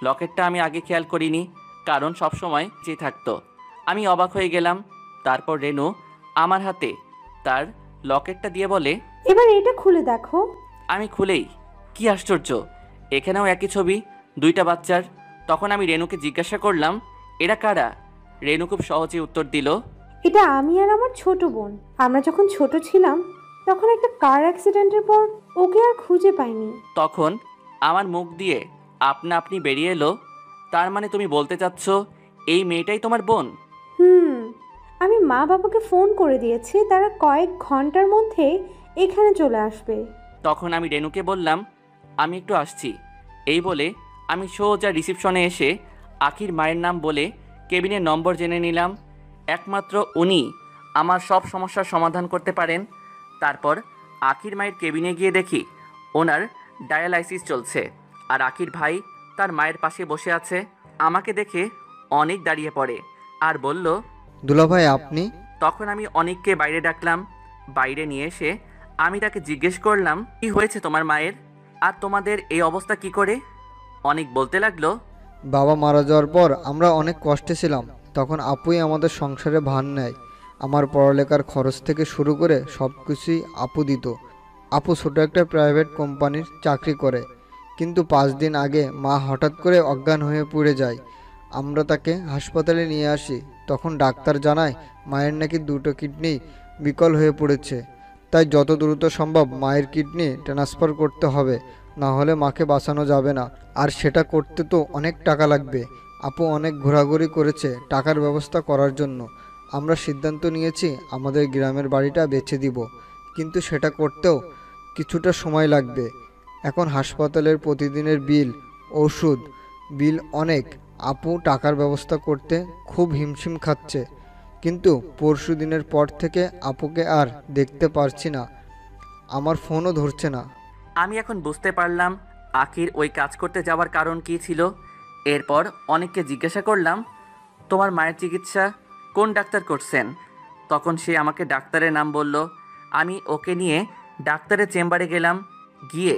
লকেটটা আমি আগে খেয়াল করিনি, কারণ সবসময় যে থাকতো। আমি অবাক হয়ে গেলাম। তারপর রেনু আমার হাতে তার লকেটটা দিয়ে বলে, এবার এটা খুলে দেখো। আমি খুলেই কি আশ্চর্য, এখানেও একই ছবি, 2টা বাচ্চার। তখন আমি রেনুকে জিজ্ঞাসা করলাম, এরা কারা? রেনু খুব সহজেই উত্তর দিল, এটা আমি আর আমার ছোট বোন। আমরা যখন ছোট ছিলাম তখন একটা কার অ্যাক্সিডেন্টের পর ওকে আর খুঁজে পাইনি। তখন আমার মুখ দিয়ে আপনা আপনি বেরিয়ে এলো, তার মানে তুমি বলতে চাচ্ছ এই মেয়েটাই তোমার বোন? আমি মা বাবাকে ফোন করে দিয়েছি, তারা কয়েক ঘন্টার মধ্যে এখানে চলে আসবে। তখন আমি রেনুকে বললাম, আমি একটু আসছি। এই বলে আমি সোজা রিসিপশনে এসে আখির মায়ের নাম বলে কেবিনের নম্বর জেনে নিলাম। একমাত্র উনি আমার সব সমস্যার সমাধান করতে পারেন। তারপর আখির মায়ের কেবিনে গিয়ে দেখি ওনার ডায়ালাইসিস চলছে, আর আখির ভাই তার মায়ের পাশে বসে আছে। আমাকে দেখে অনেক দাঁড়িয়ে পড়ে আর বলল, দুলাভাই আপনি? তখন আমি অনেককে বাইরে ডাকলাম। বাইরে নিয়ে এসে আমি তাকে জিজ্ঞেস করলাম, কি হয়েছে তোমার মায়ের, আর তোমাদের এই অবস্থা কি করে? অনেক বলতে লাগলো, বাবা মারা যাওয়ার পর আমরা অনেক কষ্টে ছিলাম, তখন আপুই আমাদের সংসারে ভার নেয়। আমার পড়ালেখার খরচ থেকে শুরু করে সব কিছুই আপু দিত। আপু ছোটো একটা প্রাইভেট কোম্পানির চাকরি করে, কিন্তু 5 দিন আগে মা হঠাৎ করে অজ্ঞান হয়ে পড়ে যায়। আমরা তাকে হাসপাতালে নিয়ে আসি, তখন ডাক্তার জানায় মায়ের নাকি 2টো কিডনি বিকল হয়ে পড়েছে, তাই যত দ্রুত সম্ভব মায়ের কিডনি ট্রান্সফার করতে হবে, না হলে মাকে বাঁচানো যাবে না, আর সেটা করতে তো অনেক টাকা লাগবে। আপু অনেক ঘোরাঘুরি করেছে টাকার ব্যবস্থা করার জন্য। আমরা সিদ্ধান্ত নিয়েছি আমাদের গ্রামের বাড়িটা বেচে দিব, কিন্তু সেটা করতেও কিছুটা সময় লাগবে। এখন হাসপাতালের প্রতিদিনের বিল, ওষুধ বিল অনেক। আপু টাকার ব্যবস্থা করতে খুব হিমশিম খাচ্ছে, কিন্তু পরশু দিনের পর থেকে আপুকে আর দেখতে পারছি না, আমার ফোনও ধরছে না। আমি এখন বুঝতে পারলাম আখির ওই কাজ করতে যাওয়ার কারণ কি ছিল। এরপর অনেককে জিজ্ঞাসা করলাম, তোমার মায়ের চিকিৎসা কোন ডাক্তার করছেন? তখন সে আমাকে ডাক্তারের নাম বলল। আমি ওকে নিয়ে ডাক্তারের চেম্বারে গেলাম, গিয়ে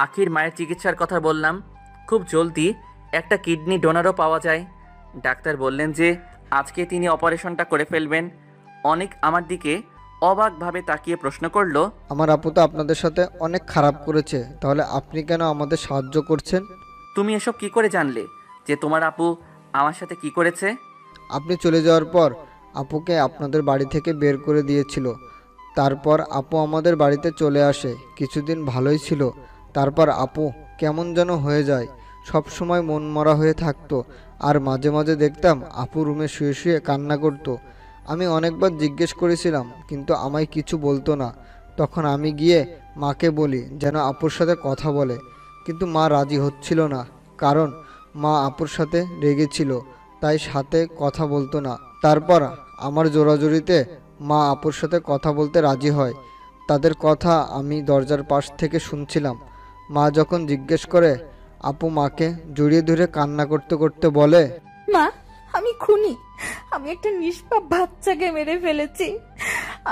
আখির মায়ের চিকিৎসার কথা বললাম। খুব জলদি একটা কিডনি ডোনারও পাওয়া যায়। ডাক্তার বললেন যে আজকে তিনি অপারেশনটা করে ফেলবেন। অনেক আমার দিকে অবাকভাবে তাকিয়ে প্রশ্ন করলো, আমার আপু তো আপনাদের সাথে অনেক খারাপ করেছে, তাহলে আপনি কেন আমাদের সাহায্য করছেন? তুমি এসব কি করে জানলে যে তোমার আপু আমার সাথে কি করেছে? আপনি চলে যাওয়ার পর আপুকে আপনাদের বাড়ি থেকে বের করে দিয়েছিল। তারপর আপু আমাদের বাড়িতে চলে আসে, কিছুদিন ভালোই ছিল, তারপর আপু কেমন যেন হয়ে যায়, সব সময় মনমরা হয়ে থাকতো, আর মাঝে মাঝে দেখতাম আপু রুমে শুয়ে শুয়ে কান্না করতো। আমি অনেকবার জিজ্ঞেস করেছিলাম, কিন্তু আমায় কিছু বলতো না। তখন আমি গিয়ে মাকে বলি যেন আপুর সাথে কথা বলে, কিন্তু মা রাজি হচ্ছিল না, কারণ মা আপুর সাথে রেগেছিল, তাই সাথে কথা বলতো না। তারপর আমার জোরাজুরিতে মা আপুর সাথে কথা বলতে রাজি হয়। তাদের কথা আমি দরজার পাশ থেকে শুনছিলাম। মা যখন জিজ্ঞেস করে, আপু মাকে জড়িয়ে ধরে কান্না করতে করতে বলে, মা, আমি খুনি, আমি একটা নিষ্পাপ বাচ্চাকে মেরে ফেলেছি,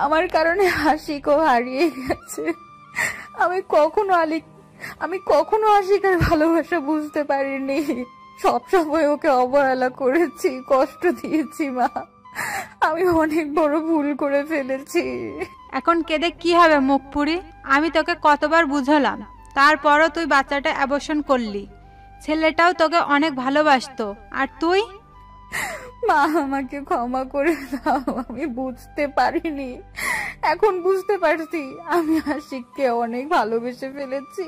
আমার কারণে আশিকও হারিয়ে গেছে। আমি কখনো আশিকের ভালোবাসা বুঝতে পারিনি, সবসময় ওকে অবহেলা করেছি, কষ্ট দিয়েছি। মা, আমি অনেক বড় ভুল করে ফেলেছি। এখন কেঁদে কি হবে মুখ পুরি? আমি তোকে কতবার বুঝালাম, তারপরও তুই বাচ্চাটা অ্যাবর্শন করলি। ছেলেটাও তোকে অনেক ভালোবাসতো, আর তুই? মা, আমাকে ক্ষমা করে দাও, আমি বুঝতে পারিনি, এখন বুঝতে পারছি আমি আশিককে অনেক ভালোবেসে ফেলেছি,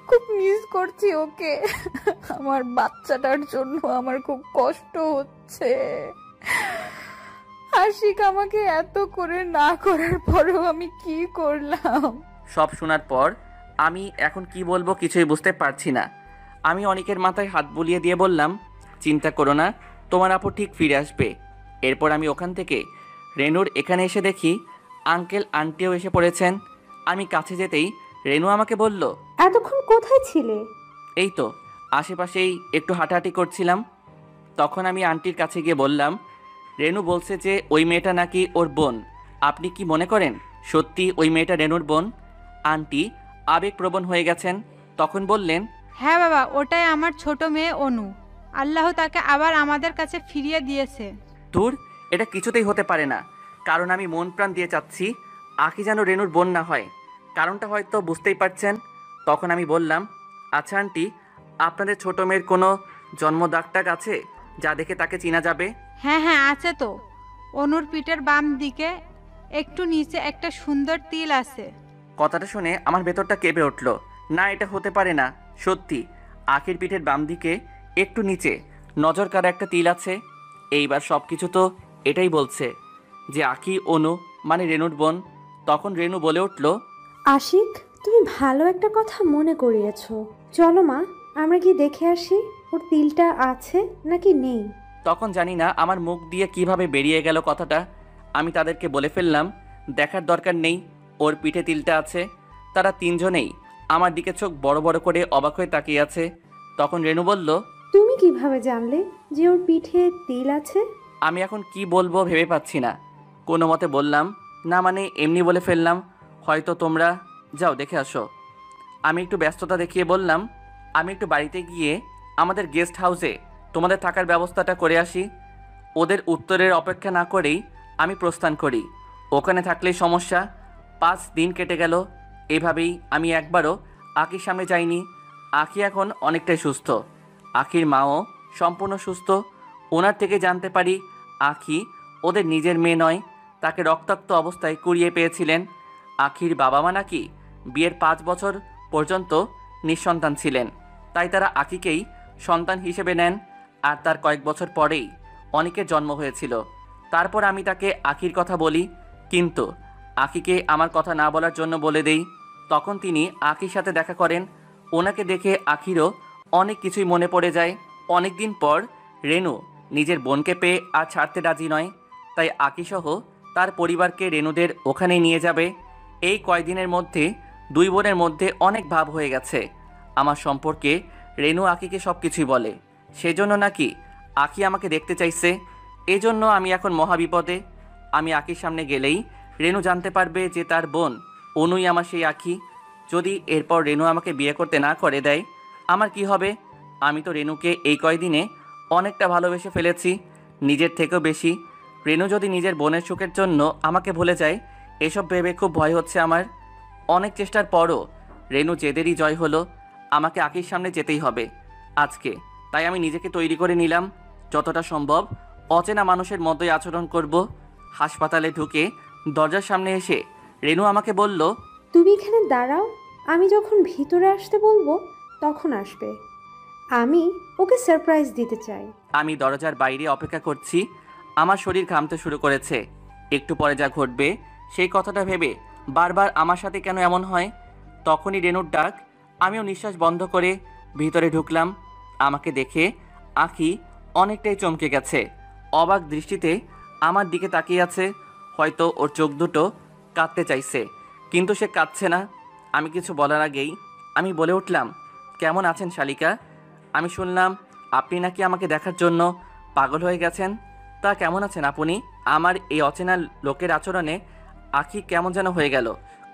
খুব মিস করছি ওকে। আমার বাচ্চাটার জন্য আমার খুব কষ্ট হচ্ছে। আশিক আমাকে এত করে না করার পরেও আমি কি করলাম? সব শোনার পর আমি এখন কি বলবো কিছুই বুঝতে পারছি না। আমি অনেকের মাথায় হাত বুলিয়ে দিয়ে বললাম, চিন্তা করো না, তোমার আপু ঠিক ফিরে আসবে। এরপর আমি ওখান থেকে রেনুর এখানে এসে দেখি আঙ্কেল আন্টিও এসে পড়েছেন। আমি কাছে যেতেই রেনু আমাকে বলল, এতক্ষণ কোথায় ছিলে? এই তো আশেপাশেই একটু হাঁটাহাঁটি করছিলাম। তখন আমি আন্টির কাছে গিয়ে বললাম, রেনু বলছে যে ওই মেয়েটা নাকি ওর বোন। আপনি কি মনে করেন সত্যি ওই মেয়েটা রেনুর বোন? আন্টি আবেগপ্রবণ হয়ে গেছেন। তখন বললেন, হ্যাঁ বাবা, ওটাই আমার ছোট মেয়ে অনু। আল্লাহ তাকে আবার আমাদের কাছে ফিরিয়ে দিয়েছে। ধুর, এটা কিছুতেই হতে পারে না, কারণ আমি মন প্রাণ দিয়ে চাচ্ছি আখি যেন রেনুর বোন না হয়। কারণটা হয়তো বুঝতেই পারছেন। তখন আমি বললাম, আচ্ছা আন্টি, আপনাদের ছোট মেয়ের কোনো জন্ম দাগটাগ আছে যা দেখে তাকে চেনা যাবে? হ্যাঁ হ্যাঁ, আছে তো। অনুর পিঠের বাম দিকে একটু নিচে একটা সুন্দর তিল আছে। কথাটা শুনে আমার ভেতরটা কেঁপে উঠল। না, এটা হতে পারে না। সত্যি আখির পিঠের বাম দিকে একটু নিচে নজর কাড়া একটা তিল আছে। এইবার সব কিছু তো এটাই বলছে যে আখি অনু মানে রেনুর বোন। তখন রেনু বলে উঠল, আশিক, তুমি ভালো একটা কথা মনে করিয়েছ। চলো মা, আমরা কি দেখে আসি ওর তিলটা আছে নাকি নেই। তখন জানি না আমার মুখ দিয়ে কিভাবে বেরিয়ে গেল কথাটা। আমি তাদেরকে বলে ফেললাম, দেখার দরকার নেই, ওর পিঠে তিলটা আছে। তারা তিনজনেই আমার দিকে চোখ বড় বড় করে অবাক হয়ে তাকিয়ে আছে। তখন রেনু বলল, তুমি কিভাবে জানলে যে ওর পিঠে তিল আছে? আমি এখন কি বলবো ভেবে পাচ্ছি না। কোনো মতে বললাম, না মানে এমনি বলে ফেললাম। হয়তো তোমরা যাও দেখে আসো। আমি একটু ব্যস্ততা দেখিয়ে বললাম, আমি একটু বাড়িতে গিয়ে আমাদের গেস্ট হাউসে তোমাদের থাকার ব্যবস্থাটা করে আসি। ওদের উত্তরের অপেক্ষা না করেই আমি প্রস্থান করি। ওখানে থাকলেই সমস্যা। 5 দিন কেটে গেল। এভাবেই আমি একবারও আখির সামনে যাইনি। আখি এখন অনেকটাই সুস্থ। আখির মাও সম্পূর্ণ সুস্থ। ওনার থেকে জানতে পারি আখি ওদের নিজের মেয়ে নয়, তাকে রক্তাক্ত অবস্থায় কুড়িয়ে পেয়েছিলেন। আখির বাবা মা নাকি বিয়ের 5 বছর পর্যন্ত নিঃসন্তান ছিলেন, তাই তারা আখিকেই সন্তান হিসেবে নেন। আর তার কয়েক বছর পরেই অনেকের জন্ম হয়েছিল। তারপর আমি তাকে আখির কথা বলি, কিন্তু আখিকে আমার কথা না বলার জন্য বলে দেই। তখন তিনি আখির সাথে দেখা করেন। ওনাকে দেখে আখিরও অনেক কিছুই মনে পড়ে যায়। অনেক দিন পর রেনু নিজের বোনকে পেয়ে আর ছাড়তে রাজি নয়, তাই আখিসহ তার পরিবারকে রেনুদের ওখানে নিয়ে যাবে। এই কয়দিনের মধ্যে 2 বোনের মধ্যে অনেক ভাব হয়ে গেছে আমার সম্পর্কে। রেনু আখিকে সব কিছুই বলে, সেজন্য নাকি আখি আমাকে দেখতে চাইছে। এজন্য আমি এখন মহাবিপদে। আমি আখির সামনে গেলেই রেনু জানতে পারবে যে তার বোন অনুই আমার সেই আখি। যদি এরপর রেনু আমাকে বিয়ে করতে না করে দেয়, আমার কি হবে? আমি তো রেনুকে এই কয়দিনে অনেকটা ভালোবেসে ফেলেছি, নিজের থেকেও বেশি। রেনু যদি নিজের বোনের সুখের জন্য আমাকে ভুলে যায়, এসব ভেবে খুব ভয় হচ্ছে আমার। অনেক চেষ্টার পরও রেনু জেদেরই জয় হলো। আমাকে আখির সামনে যেতেই হবে আজকে। তাই আমি নিজেকে তৈরি করে নিলাম, যতটা সম্ভব অচেনা মানুষের মতোই আচরণ করব। হাসপাতালে ঢুকে দরজার সামনে এসে রেনু আমাকে বলল, তুমি এখানে দাঁড়াও, আমি যখন ভিতরে আসতে বলবো তখন আসবে। আমি ওকে সারপ্রাইজ দিতে চাই। আমি দরজার বাইরে অপেক্ষা করছি। আমার শরীর ঘামতে শুরু করেছে। একটু পরে যা ঘটবে সেই কথাটা ভেবে বারবার আমার সাথে কেন এমন হয়। তখনই রেনুর ডাক। আমিও নিঃশ্বাস বন্ধ করে ভিতরে ঢুকলাম। আমাকে দেখে আখি অনেকটাই চমকে গেছে। অবাক দৃষ্টিতে আমার দিকে তাকিয়ে আছে। হয়তো ওর চোখ দুটো কাঁদতে চাইছে, কিন্তু সে কাঁদছে না। আমি কিছু বলার আগেই আমি বলে উঠলাম, কেমন আছেন শালিকা? আমি শুনলাম আপনি নাকি আমাকে দেখার জন্য পাগল হয়ে গেছেন। তা কেমন আছেন আপনি? আমার এই অচেনা লোকের আচরণে আখি কেমন যেন হয়ে গেল।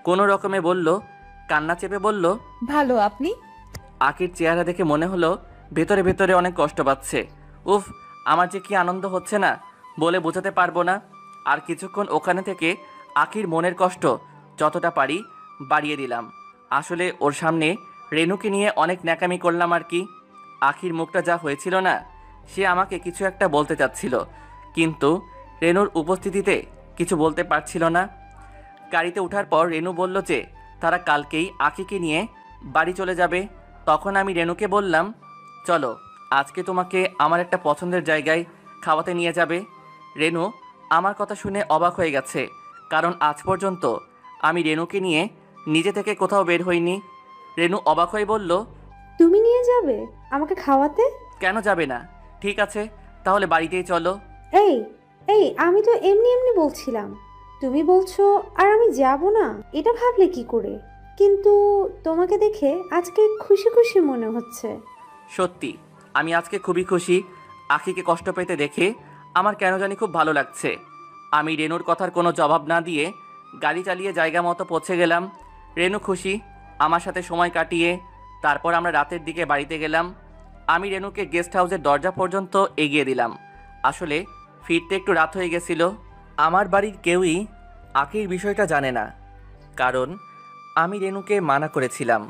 কোনো রকমে বলল, কান্না চেপে বলল, ভালো, আপনি? আখির চেহারা দেখে মনে হলো ভেতরে ভেতরে অনেক কষ্ট পাচ্ছে। উফ, আমার যে কি আনন্দ হচ্ছে না, বলে বোঝাতে পারবো না। আর কিছুক্ষণ ওখানে থেকে আখির মনের কষ্ট যতটা পারি বাড়িয়ে দিলাম। আসলে ওর সামনে রেনুকে নিয়ে অনেক ন্যাকামি করলাম আর কি। আখির মুখটা যা হয়েছিল না, সে আমাকে কিছু একটা বলতে চাচ্ছিল, কিন্তু রেনুর উপস্থিতিতে কিছু বলতে পারছিল না। গাড়িতে ওঠার পর রেনু বলল যে তারা কালকেই আখিকে নিয়ে বাড়ি চলে যাবে। তখন আমি রেনুকে বললাম, চলো আজকে তোমাকে আমার একটা পছন্দের জায়গায় খাওয়াতে নিয়ে যাবে। রেনু আমার কথা শুনে অবাক হয়ে গেছে, কারণ আজ পর্যন্ত আমি রেনুকে নিয়ে নিজে থেকে কোথাও বের হইনি। রেনু অবাক হয়ে বলল, তুমি নিয়ে যাবে আমাকে খাওয়াতে? কেন যাবে না? ঠিক আছে, তাহলে বাড়িতেই চলো। এই এই আমি তো এমনি এমনি বলছিলাম, তুমি বলছো আর আমি যাব না, এটা ভাবলে কি করে? কিন্তু তোমাকে দেখে আজকে খুশি খুশি মনে হচ্ছে। সত্যি আমি আজকে খুবই খুশি। আখিকে কষ্ট পেতে দেখে আমার কেন জানি খুব ভালো লাগছে। আমি রেনুর কথার কোনো জবাব না দিয়ে গাড়ি চালিয়ে জায়গা মতো পৌঁছে গেলাম। রেনু খুশি আমার সাথে সময় কাটিয়ে। তারপর আমরা রাতের দিকে বাড়িতে গেলাম। আমি রেনুকে গেস্ট হাউসের দরজা পর্যন্ত এগিয়ে দিলাম। আসলে ফিরতে একটু রাত হয়ে গেছিল। আমার বাড়ির কেউই আখির বিষয়টা জানে না, কারণ আমি রেনুকে মানা করেছিলাম।